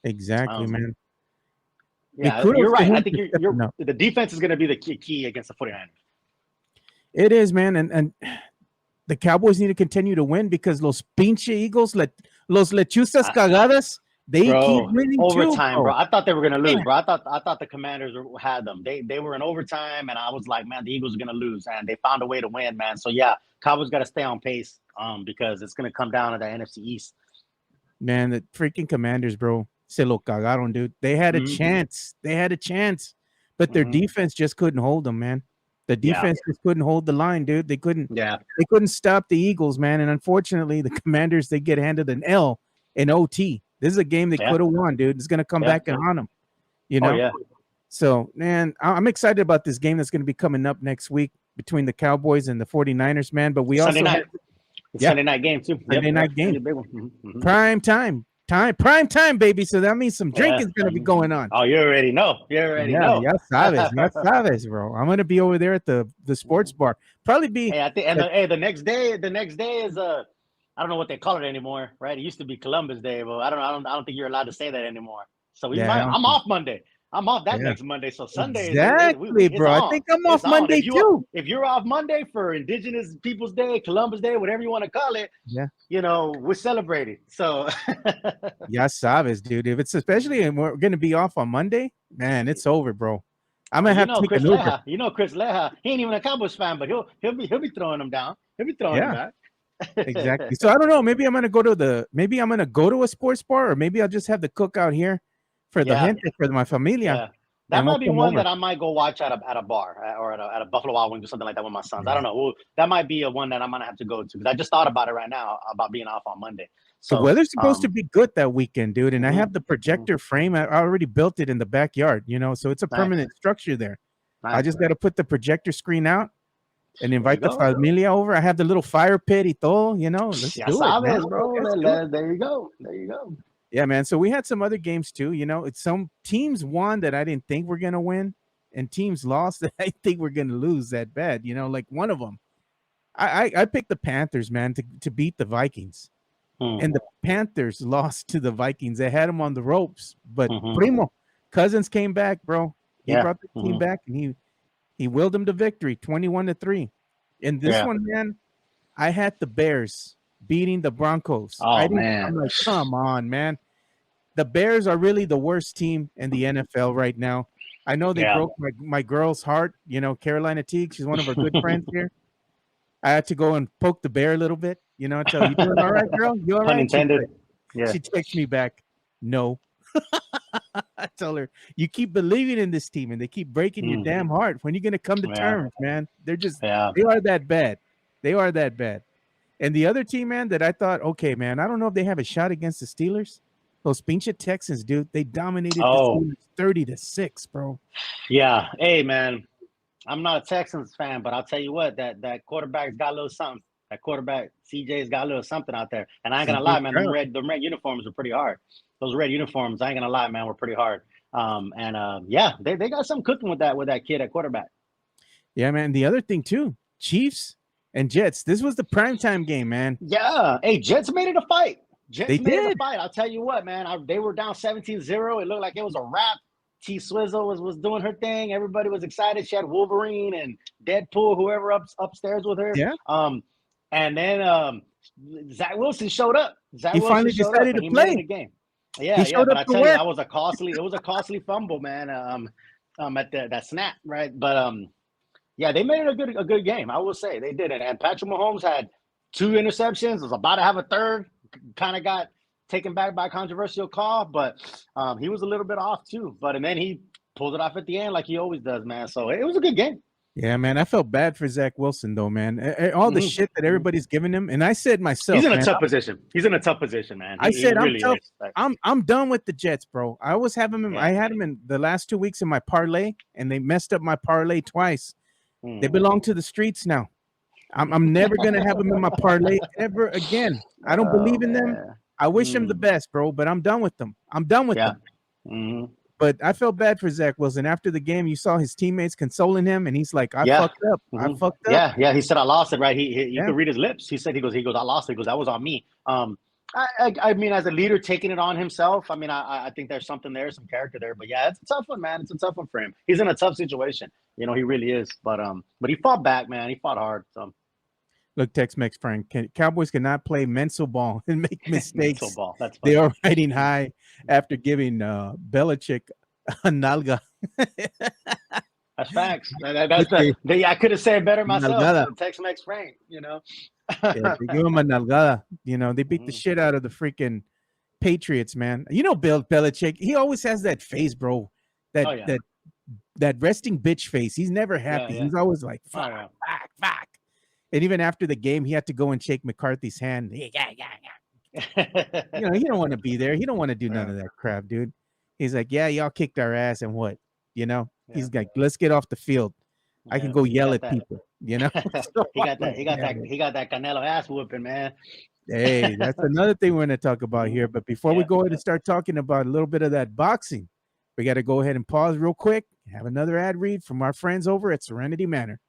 exactly, man. Yeah, you're right. I think the defense is going to be the key against the 49ers. It is, man. And the Cowboys need to continue to win because los pinche Eagles, los lechuzas cagadas, they keep winning overtime, too, bro. I thought they were going to lose, bro. I thought the Commanders had them. They were in overtime, and I was like, man, the Eagles are going to lose, and they found a way to win, man. So, Cowboys got to stay on pace because it's going to come down to the NFC East. Man, the freaking Commanders, bro. Se lo cagaron, dude. They had a chance. But their defense just couldn't hold them, man. The defense just couldn't hold the line, dude. They couldn't stop the Eagles, man. And unfortunately, the Commanders, they get handed an L in OT. This is a game they could have won, dude. It's going to come back and haunt them, So, man, I'm excited about this game that's going to be coming up next week between the Cowboys and the 49ers, man. But we Sunday also night. Sunday night game, too. Sunday night game. Big one. Prime time, baby. So that means some drinking is going to be going on. Oh, you already know. Ya sabes, bro. I'm going to be over there at the sports bar. Probably be. Hey, I think, the next day is I don't know what they call it anymore, right? It used to be Columbus Day, but I don't think you're allowed to say that anymore. So I'm off Monday. I'm off that next Monday. So Sunday exactly, bro. I think I'm off Monday too. If you're off Monday for Indigenous Peoples Day, Columbus Day, whatever you want to call it, we're celebrating. So ya sabes, dude. If it's especially we're gonna be off on Monday, man, it's over, bro. I'm gonna have to take an Uber. Chris Leja, he ain't even a Cowboys fan, but he'll be throwing them down. He'll be throwing them back. Exactly. So I don't know. Maybe I'm gonna go to a sports bar, or maybe I'll just have the cookout here for the gente, for my familia. That and we'll might be come one over. that I might go watch at a bar or at a Buffalo Wild Wings or something like that with my sons. I don't know. Well, that might be a one that I'm gonna have to go to because I just thought about it right now about being off on Monday. The So, weather's supposed to be good that weekend, dude. And I have the mhm. projector frame. I already built it in the backyard, so it's a Nice, permanent structure there. I nice. just got to put the projector screen out and There you invite the go. familia over. I have the little fire pit y todo, Let's Ya do it, man. sabes, bro. Let's do it. There you go. There you go. Yeah, man. So we had some other games too. It's some teams won that I didn't think were gonna win, and teams lost that I think we're gonna lose that bad. Like one of them, I picked the Panthers, man, to beat the Vikings, and the Panthers lost to the Vikings. They had them on the ropes, but Primo Cousins came back, bro. He brought the team back, and he willed them to victory, 21-3. And this one, man, I had the Bears beating the Broncos. Oh, man. I'm like, come on, man. The Bears are really the worst team in the NFL right now. I know they broke my girl's heart, Carolina Teague. She's one of our good friends here. I had to go and poke the bear a little bit, tell you doing all right, girl? You all right? Pun intended. She texts me back, no. I tell her, you keep believing in this team and they keep breaking your damn heart. When are you going to come to terms, man? They're just, they are that bad. They are that bad. And the other team, man, that I thought, okay, man, I don't know if they have a shot against the Steelers. Those pinche Texans, dude, they dominated the Steelers 30-6, bro. Yeah. Hey, man, I'm not a Texans fan, but I'll tell you what, that quarterback's got a little something. That quarterback, CJ's got a little something out there. And I ain't going to lie, man, the red uniforms are pretty hard. Those red uniforms, I ain't going to lie, man, were pretty hard. They got something cooking with that kid at quarterback. Yeah, man. The other thing, too, Chiefs and Jets. This was the primetime game, man. Yeah. Hey, Jets made it a fight. They did. I'll tell you what, man. They were down 17-0. It looked like it was a wrap. T Swizzle was doing her thing. Everybody was excited. She had Wolverine and Deadpool, whoever upstairs with her. Yeah. And then Zach Wilson showed up. He finally decided to play the game. Yeah. But I tell you, that was a costly fumble, man. At that snap, right? But they made it a good game. I will say they did it. And Patrick Mahomes had 2 interceptions. Was about to have a third. Kind of got taken back by a controversial call, but he was a little bit off too. And then he pulled it off at the end like he always does, man. So it was a good game. Yeah, man. I felt bad for Zach Wilson, though, man. All the shit that everybody's giving him, and I said myself, he's in a tough position. He's in a tough position, man. I'm tough. I'm done with the Jets, bro. I always have him. I had him in the last 2 weeks in my parlay, and they messed up my parlay twice. They belong to the streets now. I'm never gonna have them in my parlay ever again. I don't believe in them. I wish them the best, bro, but I'm done with them. I'm done with them. But I felt bad for Zach Wilson. After the game, you saw his teme's consoling him, and he's like, I fucked up. I fucked up. Yeah. He said, I lost it, right? You could read his lips. He said, he goes, I lost it. He goes, that was on me. I mean, as a leader taking it on himself, I mean, I think there's something there, some character there. But yeah, it's a tough one, man. It's a tough one for him. He's in a tough situation. He really is. But he fought back, man. He fought hard. So. Look, Tex-Mex Frank, Cowboys cannot play mental ball and make mistakes. Mental ball. That's funny. They are riding high after giving Belichick a nalga. That's facts. I could have said it better myself. Tex-Mex Frank, they give him a nalgada. They beat the shit out of the freaking Patriots, man. Bill Belichick, he always has that face, bro. That resting bitch face. He's never happy. He's always like, fuck. And even after the game, he had to go and shake McCarthy's hand. He don't want to be there. He don't want to do none of that crap, dude. He's like, yeah, y'all kicked our ass and what? He's like, let's get off the field. I can go yell at people, he got that Canelo ass whooping, man. Hey, that's another thing we're going to talk about here. But before we go ahead and start talking about a little bit of that boxing, we got to go ahead and pause real quick. Have another ad read from our friends over at Serenity Manor.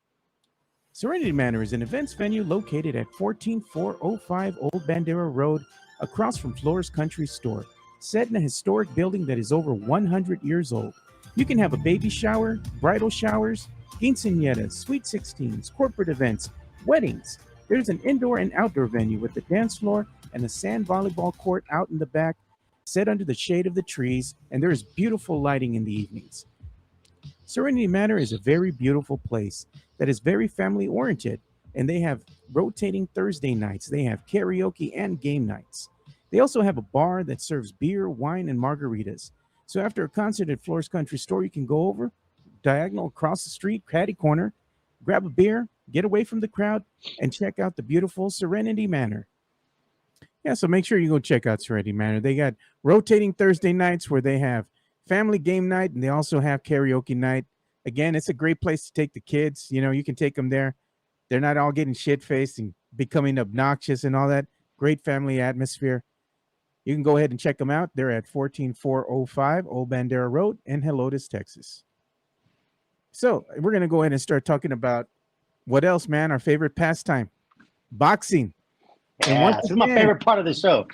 Serenity Manor is an events venue located at 14405 Old Bandera Road, across from Flores Country Store, set in a historic building that is over 100 years old. You can have a baby shower, bridal showers, quinceañeras, sweet 16s, corporate events, weddings. There's an indoor and outdoor venue with a dance floor and a sand volleyball court out in the back, set under the shade of the trees, and there is beautiful lighting in the evenings. Serenity Manor is a very beautiful place that is very family-oriented, and they have rotating Thursday nights. They have karaoke and game nights. They also have a bar that serves beer, wine, and margaritas. So after a concert at Floor's Country Store, you can go over, diagonal across the street, Caddy Corner, grab a beer, get away from the crowd, and check out the beautiful Serenity Manor. Yeah, so make sure you go check out Serenity Manor. They got rotating Thursday nights where they have family game night, and they also have karaoke night. Again, it's a great place to take the kids. You know, you can take them there. They're not all getting shit-faced and becoming obnoxious and all that. Great family atmosphere. You can go ahead and check them out. They're at 14405 Old Bandera Road in Helotes, Texas. So we're going to go ahead and start talking about what else, man? Our favorite pastime, boxing. Yeah, this is my favorite part of the show.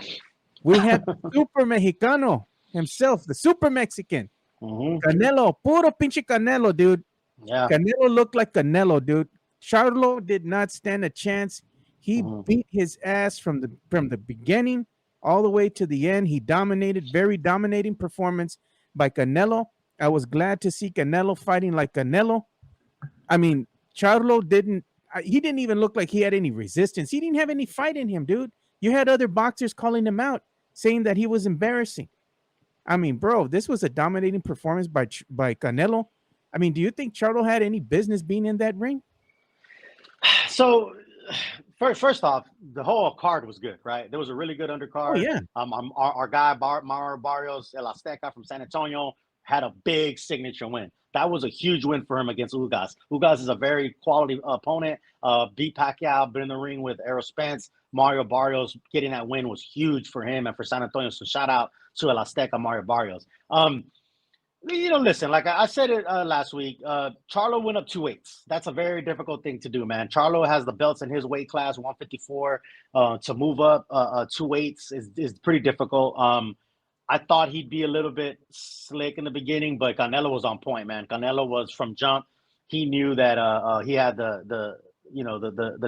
We have Super Mexicano himself, the Super Mexican. Canelo, puro pinche Canelo, dude. Yeah. Canelo looked like Canelo, dude. Charlo did not stand a chance. He beat his ass from the beginning all the way to the end. He dominated, very dominating performance by Canelo. I was glad to see Canelo fighting like Canelo. I mean, Charlo didn't even look like he had any resistance. He didn't have any fight in him, dude. You had other boxers calling him out, saying that he was embarrassing. I mean, bro, this was a dominating performance by Canelo. I mean, do you think Charlo had any business being in that ring? So, first off, the whole card was good, right? There was a really good undercard. Oh, yeah. Our guy, Mario Barrios, El Azteca from San Antonio, had a big signature win. That was a huge win for him against Ugas. Ugas is a very quality opponent. Beat Pacquiao, been in the ring with Errol Spence. Mario Barrios getting that win was huge for him and for San Antonio. So shout out to El Azteca, Mario Barrios. Listen, like I said it last week, Charlo went up 2 weights. That's a very difficult thing to do, man. Charlo has the belts in his weight class, 154. To move up 2 weights is pretty difficult. I thought he'd be a little bit slick in the beginning, but Canelo was on point, man. Canelo was from jump. He knew that he had the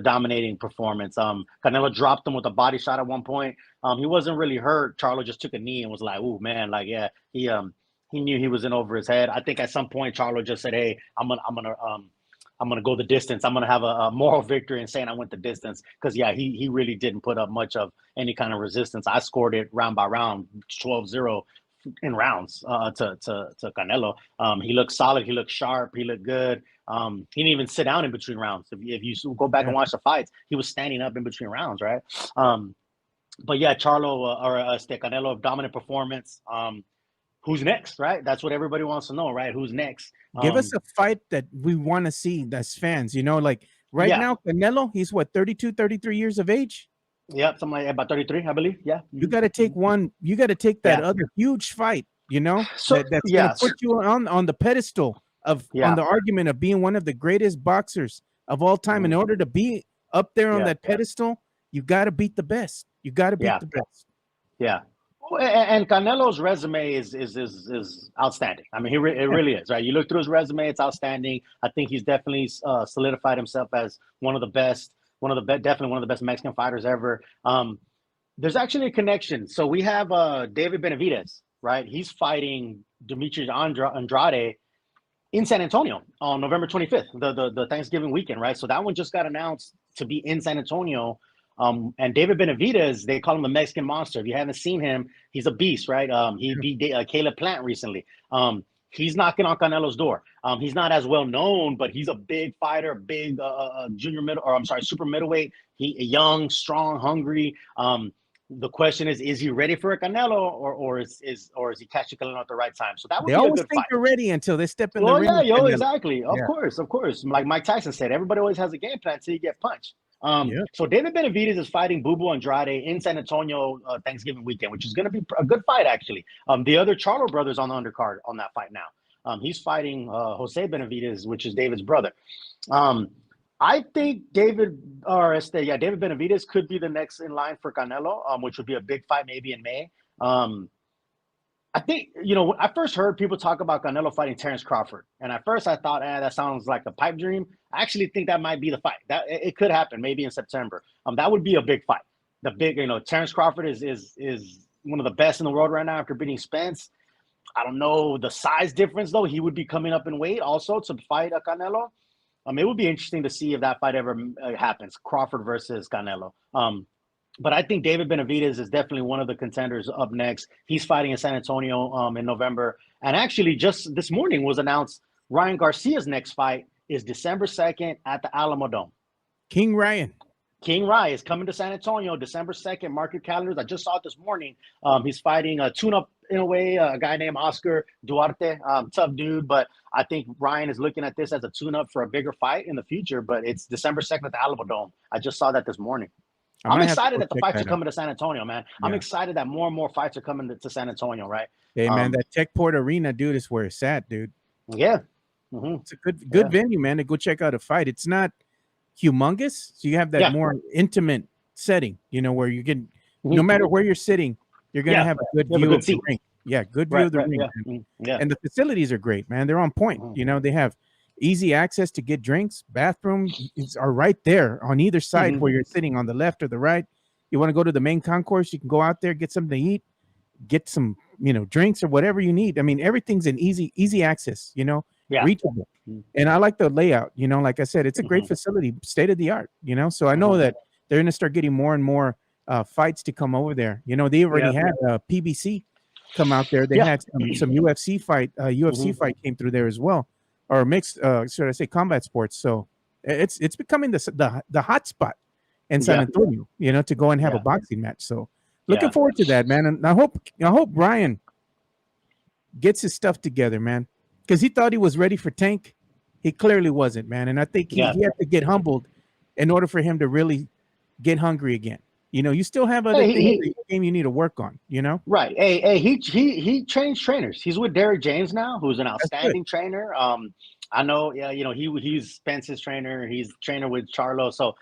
dominating performance. Canelo dropped him with a body shot at one point. He wasn't really hurt. Charlo just took a knee and was like, "Ooh, man!" Like, yeah, he knew he was in over his head. I think at some point Charlo just said, "Hey, I'm gonna go the distance. I'm gonna have a moral victory in saying I went the distance." Because yeah, he really didn't put up much of any kind of resistance. I scored it round by round, 12-0 in rounds to Canelo. He looked solid. He looked sharp. He looked good. He didn't even sit down in between rounds. If you go back and watch the fights, he was standing up in between rounds, right? But yeah, Charlo Canelo, dominant performance. Who's next, right? That's what everybody wants to know, right? Who's next? Give us a fight that we want to see as fans, like right now, Canelo, he's what, 32, 33 years of age? Yeah, something like about 33, I believe. Yeah. You got to take one. You got to take that other huge fight, so, that's going to put you on the pedestal on the argument of being one of the greatest boxers of all time. In order to be up there on that pedestal, you got to beat the best. You got to beat the best. Yeah. And Canelo's resume is outstanding. I mean, it really is, right? You look through his resume; it's outstanding. I think he's definitely solidified himself as one of the best, definitely one of the best Mexican fighters ever. There's actually a connection. So we have David Benavidez, right? He's fighting Demetrius Andrade in San Antonio on November 25th, the Thanksgiving weekend, right? So that one just got announced to be in San Antonio. And David Benavidez, they call him the Mexican Monster. If you haven't seen him, he's a beast, right? He beat Caleb Plant recently. He's knocking on Canelo's door. He's not as well known, but he's a big fighter, big super middleweight. He young, strong, hungry. The question is he ready for a Canelo, or is he catching Canelo at the right time? So that would they be always a good think fight. They're ready until they step in the ring. Yeah, exactly. Of course. Like Mike Tyson said, everybody always has a game plan until you get punched. So David Benavidez is fighting Bubu Andrade in San Antonio Thanksgiving weekend, which is going to be a good fight, actually. The other Charlo brothers on the undercard on that fight now. He's fighting Jose Benavidez, which is David's brother. I think David Benavidez could be the next in line for Canelo, which would be a big fight maybe in May. I think, when I first heard people talk about Canelo fighting Terrence Crawford, and at first I thought, that sounds like a pipe dream. I actually think that might be the fight. That it could happen maybe in September. That would be a big fight. The big, Terrence Crawford is one of the best in the world right now after beating Spence. I don't know the size difference though. He would be coming up in weight also to fight a Canelo. It would be interesting to see if that fight ever happens. Crawford versus Canelo. But I think David Benavidez is definitely one of the contenders up next. He's fighting in San Antonio in November. And actually, just this morning was announced Ryan Garcia's next fight is December 2nd at the Alamo Dome. King Ryan. King Ryan is coming to San Antonio December 2nd. Mark your calendars. I just saw it this morning. He's fighting a tune-up, in a way, a guy named Oscar Duarte. Tough dude, but I think Ryan is looking at this as a tune-up for a bigger fight in the future. But it's December 2nd at the Alamo Dome. I just saw that this morning. I'm excited that the fights are coming to San Antonio, man. Yeah. I'm excited that more and more fights are coming to San Antonio, right? Hey, man, that Techport Arena, dude, is where it's at, dude. Yeah. Mm-hmm. It's a good venue, man, to go check out a fight. It's not humongous, so you have that more intimate setting, where you can, no matter where you're sitting, you're going to have a good view of the ring. Yeah, good view of the ring. Yeah. And the facilities are great, man. They're on point. Mm-hmm. They have easy access to get drinks. Bathrooms are right there on either side where you're sitting, on the left or the right. You want to go to the main concourse, you can go out there, get something to eat, get some, drinks or whatever you need. I mean, everything's in easy access, reachable. And I like the layout, like I said, it's a great facility, state of the art, so I know that they're going to start getting more and more fights to come over there. They already had PBC come out there. They had some UFC fight came through there as well. Or mixed, should I say, combat sports? So it's becoming the hot spot in San Antonio, to go and have a boxing match. So looking forward to that, man. And I hope Ryan gets his stuff together, man, because he thought he was ready for Tank. He clearly wasn't, man. And I think he had to get humbled in order for him to really get hungry again. You still have other things in the game you need to work on, Right. Hey, he trains trainers. He's with Derek James now, who's an outstanding trainer. I know, he's Spence's trainer. He's trainer with Charlo. So,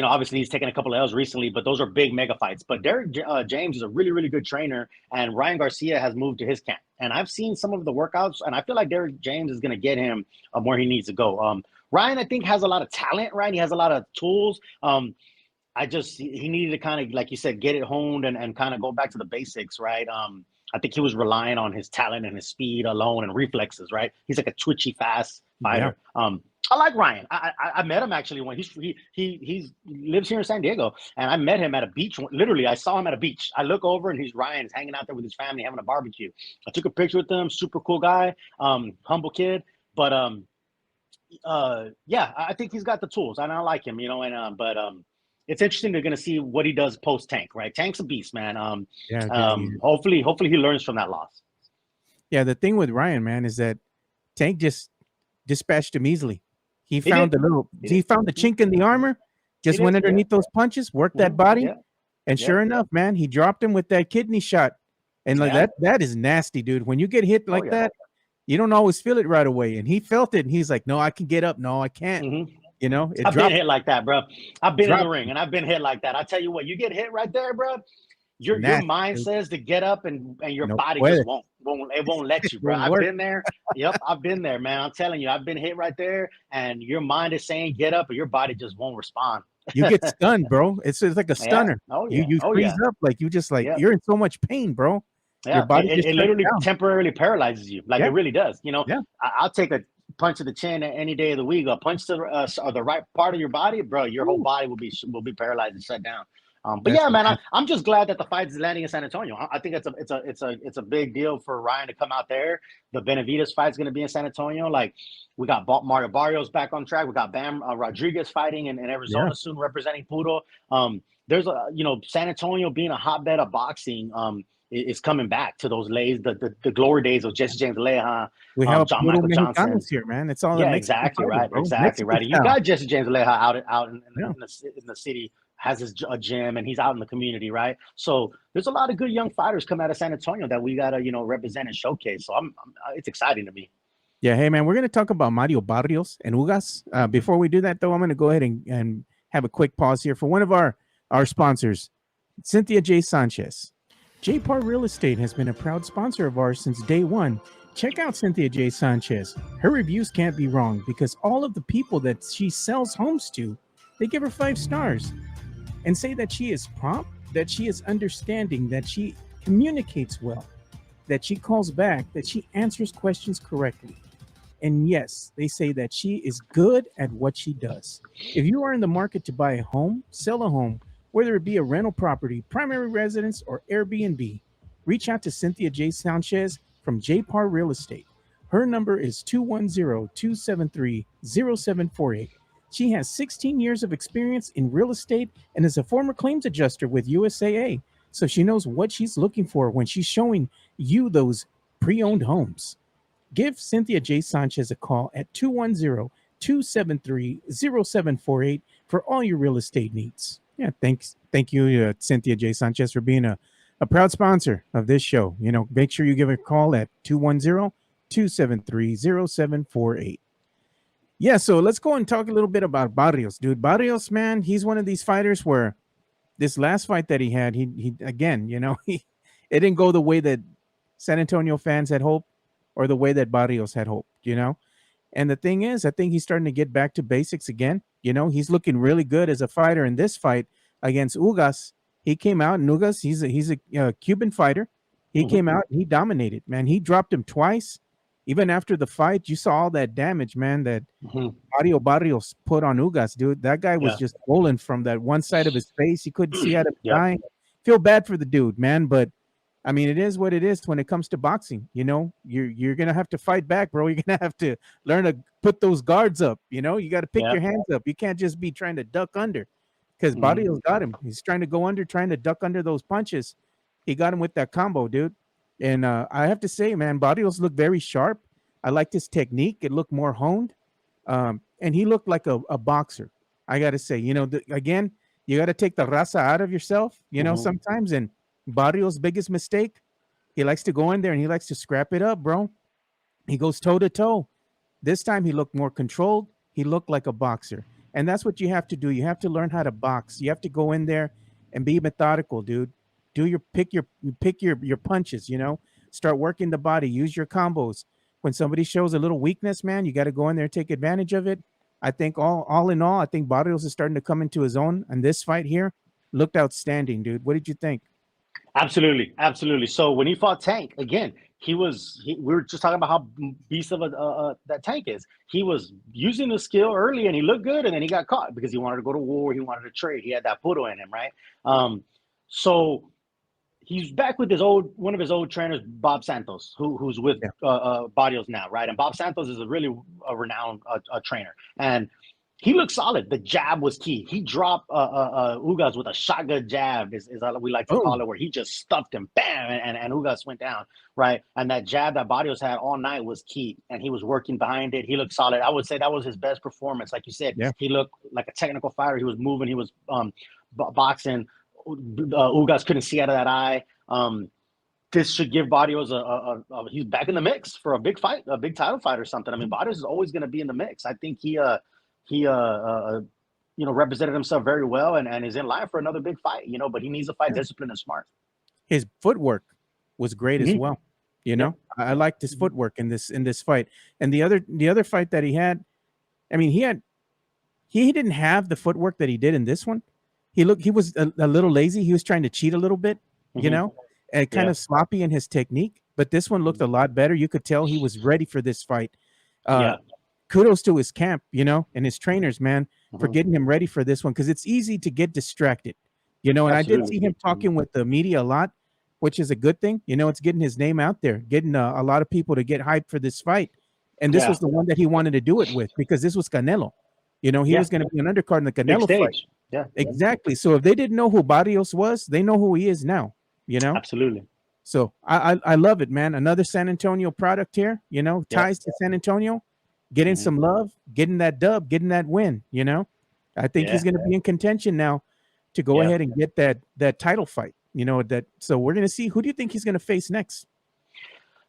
obviously he's taken a couple of L's recently, but those are big mega fights. But Derek James is a really, really good trainer, and Ryan Garcia has moved to his camp. And I've seen some of the workouts, and I feel like Derek James is going to get him where he needs to go. Ryan, I think, has a lot of talent, right? He has a lot of tools. He needed to kind of, like you said, get it honed and kind of go back to the basics, right? I think he was relying on his talent and his speed alone and reflexes, right? He's like a twitchy, fast fighter. Yeah. I like Ryan. I met him actually when he lives here in San Diego, and I met him at a beach. Literally, I saw him at a beach. I look over and Ryan is hanging out there with his family having a barbecue. I took a picture with him. Super cool guy, humble kid, but I think he's got the tools, and I like him, but it's interesting. They're going to see what he does post Tank, right? Tank's a beast, man. Hopefully he learns from that loss. Yeah, the thing with Ryan, man, is that Tank just dispatched him easily. He found the chink in the armor, just went underneath those punches, worked that body, and sure enough, man, he dropped him with that kidney shot. And like that is nasty, dude. When you get hit like that, you don't always feel it right away. And he felt it, and he's like, "No, I can get up. No, I can't." I've been hit like that, bro. I've been in the ring and I've been hit like that. I tell you what, you get hit right there, bro. Your mind says to get up, and your body just won't let you, bro. I've been there. Yep, I've been there, man. I'm telling you, I've been hit right there, and your mind is saying get up, but your body just won't respond. You get stunned, bro. It's like a stunner. Yeah. Oh, yeah. You freeze up, like you just you're in so much pain, bro. Yeah, your body it literally temporarily paralyzes you, like it really does. I'll take a punch to the chin any day of the week. A punch to the right part of your body, bro. Your whole body will be paralyzed and shut down. But yeah, man, I'm just glad that the fight is landing in San Antonio. I think it's a big deal for Ryan to come out there. The Benavidez fight is going to be in San Antonio. Like, we got Mario Barrios back on track. We got Bam Rodriguez fighting in Arizona soon, representing Puro. There's San Antonio being a hotbed of boxing. Is coming back to those days, the glory days of Jesse James Leja. We have John Michael Johnson here, man. It's all exactly right. Exactly right. You got Jesse James Leja out in the city. Has his gym, and he's out in the community, right? So there's a lot of good young fighters come out of San Antonio that we gotta, represent and showcase. So it's exciting to me. Yeah, hey man, we're gonna talk about Mario Barrios and Ugas. Before we do that, though, I'm gonna go ahead and have a quick pause here for one of our sponsors, Cynthia J. Sanchez. J-Par Real Estate has been a proud sponsor of ours since day one. Check out Cynthia J. Sanchez. Her reviews can't be wrong because all of the people that she sells homes to, they give her 5 stars. And say that she is prompt, that she is understanding, that she communicates well, that she calls back, that she answers questions correctly. And yes, they say that she is good at what she does. If you are in the market to buy a home, sell a home, Whether it be a rental property, primary residence, or Airbnb, reach out to Cynthia J. Sanchez from JPAR Real Estate. Her number is 210-273-0748. She has 16 years of experience in real estate and is a former claims adjuster with USAA, so she knows what she's looking for when she's showing you those pre-owned homes. Give Cynthia J. Sanchez a call at 210-273-0748 for all your real estate needs. Yeah, thank you, Cynthia J. Sanchez, for being a proud sponsor of this show. Make sure you give her a call at 210-273-0748. Yeah, so let's go and talk a little bit about Barrios, dude. Barrios, man, he's one of these fighters where this last fight that he had, he again, it didn't go the way that San Antonio fans had hoped or the way that Barrios had hoped. And the thing is, I think he's starting to get back to basics again. He's looking really good as a fighter in this fight against Ugas. He came out, and Ugas, he's a Cuban fighter. He came out and he dominated, man. He dropped him twice. Even after the fight, you saw all that damage, man, that Mario Barrios put on Ugas, dude. That guy was just rolling from that one side of his face. He couldn't see out of his eye. Feel bad for the dude, man, but I mean, it is what it is when it comes to boxing. You're gonna have to fight back, bro. You're gonna have to learn to put those guards up. You got to pick your hands up. You can't just be trying to duck under, because Barrios got him. He's trying to go under, trying to duck under those punches. He got him with that combo, dude. And I have to say, man, Barrios looked very sharp. I liked his technique. It looked more honed, and he looked like a boxer. I got to say, again, you got to take the raza out of yourself, sometimes. And Barrios' biggest mistake, he likes to go in there and he likes to scrap it up, bro. He goes toe to toe. This time he looked more controlled. He looked like a boxer. And that's what you have to do. You have to learn how to box. You have to go in there and be methodical, dude. Pick your punches, Start working the body. Use your combos. When somebody shows a little weakness, man, you got to go in there and take advantage of it. I think all in all, I think Barrios is starting to come into his own. And this fight here looked outstanding, dude. What did you think? Absolutely. So when he fought Tank, again, we were just talking about how beast of that Tank is. He was using the skill early and he looked good, and then he got caught because he wanted to go to war. He wanted to trade. He had that puro in him, right? So he's back with one of his old trainers, Bob Santos, who's with Barrios now, right? And Bob Santos is a really renowned trainer, and he looked solid. The jab was key. He dropped Ugas with a shotgun jab, is how we like to call it, where he just stuffed him, bam, and Ugas went down, right? And that jab that Barrios had all night was key, and he was working behind it. He looked solid. I would say that was his best performance. Like you said, he looked like a technical fighter. He was moving. He was boxing. Ugas couldn't see out of that eye. This should give Barrios he's back in the mix for a big fight, a big title fight or something. I mean, Barrios is always going to be in the mix. I think he represented himself very well and is in line for another big fight, but he needs to fight disciplined and smart. His footwork was great as well. I liked his footwork in this fight. And the other fight that he had, I mean, he didn't have the footwork that he did in this one. He was a little lazy. He was trying to cheat a little bit, and kind of sloppy in his technique. But this one looked a lot better. You could tell he was ready for this fight. Kudos to his camp, and his trainers, man, for getting him ready for this one, because it's easy to get distracted, and I did see him talking with the media a lot, which is a good thing. It's getting his name out there, getting a lot of people to get hyped for this fight. And this was the one that he wanted to do it with, because this was Canelo. He was going to be an undercard in the Canelo fight. Yeah, exactly. So if they didn't know who Barrios was, they know who he is now, Absolutely. So I love it, man. Another San Antonio product here, ties to San Antonio, getting some love, getting that dub, getting that win, I think he's going to be in contention now to go ahead and get that title fight, so we're going to see, who do you think he's going to face next?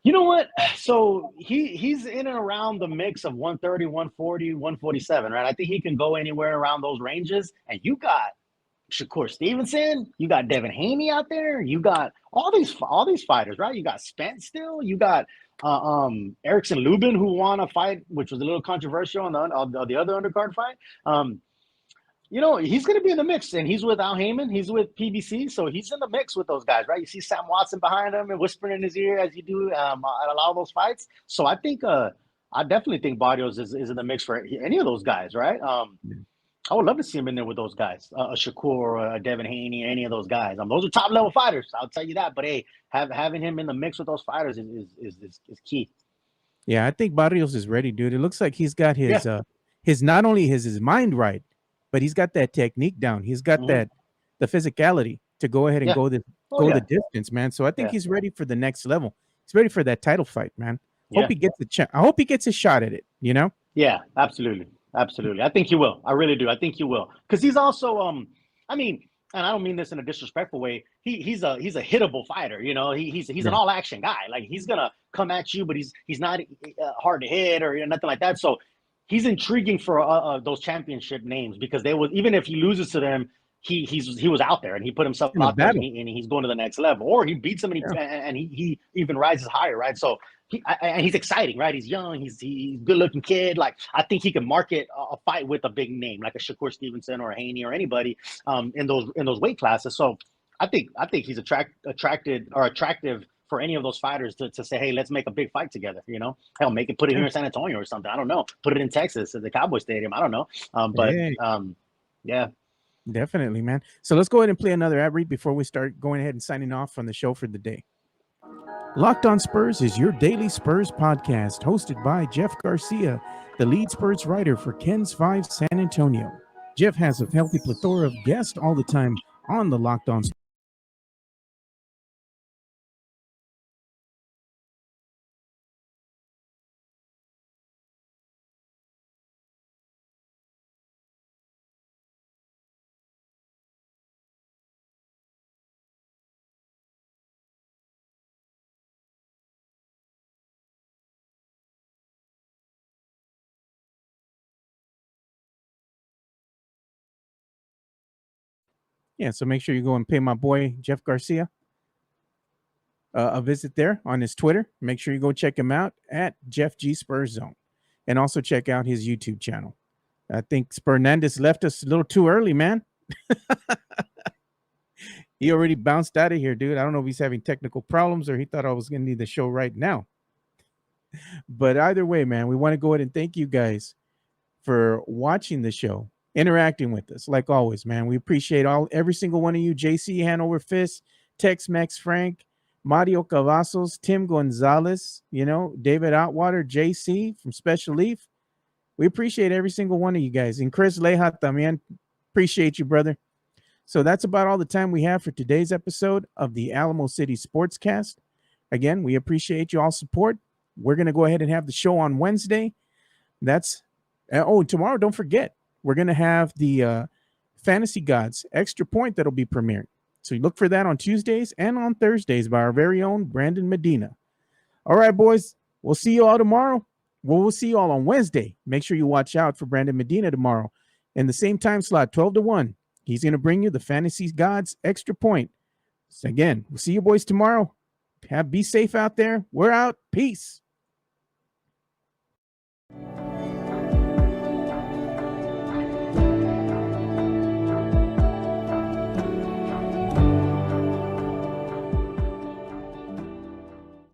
You know what? So he's in and around the mix of 130, 140, 147, right? I think he can go anywhere around those ranges. And you got Shakur Stevenson, you got Devin Haney out there, you got all these fighters, right? You got Spence still, you got Erickson Lubin, who won a fight, which was a little controversial on the other undercard fight. He's going to be in the mix, and he's with Al Heyman. He's with PBC, so he's in the mix with those guys, right? You see Sam Watson behind him and whispering in his ear as you do at a lot of those fights. So I think I definitely think Barrios is in the mix for any of those guys, right? I would love to see him in there with those guys, a Shakur or a Devin Haney, any of those guys. Those are top level fighters. I'll tell you that. But hey, having him in the mix with those fighters is key. Yeah, I think Barrios is ready, dude. It looks like he's got Yeah. his not only his mind right, but he's got that technique down. He's got Mhm. the physicality to go ahead and Yeah. Oh go the yeah. distance, man. So I think Yeah. he's ready for the next level. He's ready for that title fight, man. Yeah. I hope he gets a shot at it, you know? Yeah, absolutely. Absolutely. I think he will. I really do. I think he will. Because he's also I mean, and I don't mean this in a disrespectful way. He's a hittable fighter, you know. He's Yeah. an all action guy. Like he's gonna come at you, but he's not hard to hit or nothing like that. So he's intriguing for those championship names because they would, even if he loses to them, he was out there and he put himself In a out there and, battle. he's going to the next level, or he beats him and Yeah. he even rises higher, right? So and he's exciting, right? He's young, he's a good looking kid. Like I think he can market a fight with a big name like a Shakur Stevenson or a Haney or anybody in those weight classes. So I think he's attractive for any of those fighters to say, hey, let's make a big fight together. You know, hell, put it here in San Antonio or something. I don't know. Put it in Texas at the Cowboy Stadium. I don't know. Yeah. Definitely, man. So let's go ahead and play another ad read before we start going ahead and signing off on the show for the day. Locked on Spurs is your daily Spurs podcast, hosted by Jeff Garcia, the lead Spurs writer for Ken's 5 San Antonio. Jeff has a healthy plethora of guests all the time on the Locked on Spurs. Yeah, so make sure you go and pay my boy Jeff Garcia a visit there on his Twitter. Make sure you go check him out at Jeff G Spurs Zone, and also check out his YouTube channel. I think Spurnandez left us a little too early, man. He already bounced out of here, dude. I don't know if he's having technical problems or he thought I was going to need the show right now. But either way, man, we want to go ahead and thank you guys for watching the show, interacting with us. Like always, man, we appreciate every single one of you. JC Hanover Fist, Tex Mex Frank, Mario Cavazos, Tim Gonzalez, David Outwater, JC from Special Leaf. We appreciate every single one of you guys. And Chris Lejata, man, appreciate you, brother. So that's about all the time we have for today's episode of the Alamo City Sportscast. Again, we appreciate you all support. We're going to go ahead and have the show on Wednesday. Tomorrow, don't forget, we're going to have the Fantasy Gods Extra Point that'll be premiering. So you look for that on Tuesdays and on Thursdays by our very own Brandon Medina. All right, boys, we'll see you all tomorrow. Well, we'll see you all on Wednesday. Make sure you watch out for Brandon Medina tomorrow. In the same time slot, 12 to 1. He's going to bring you the Fantasy Gods Extra Point. So again, we'll see you boys tomorrow. Be safe out there. We're out. Peace.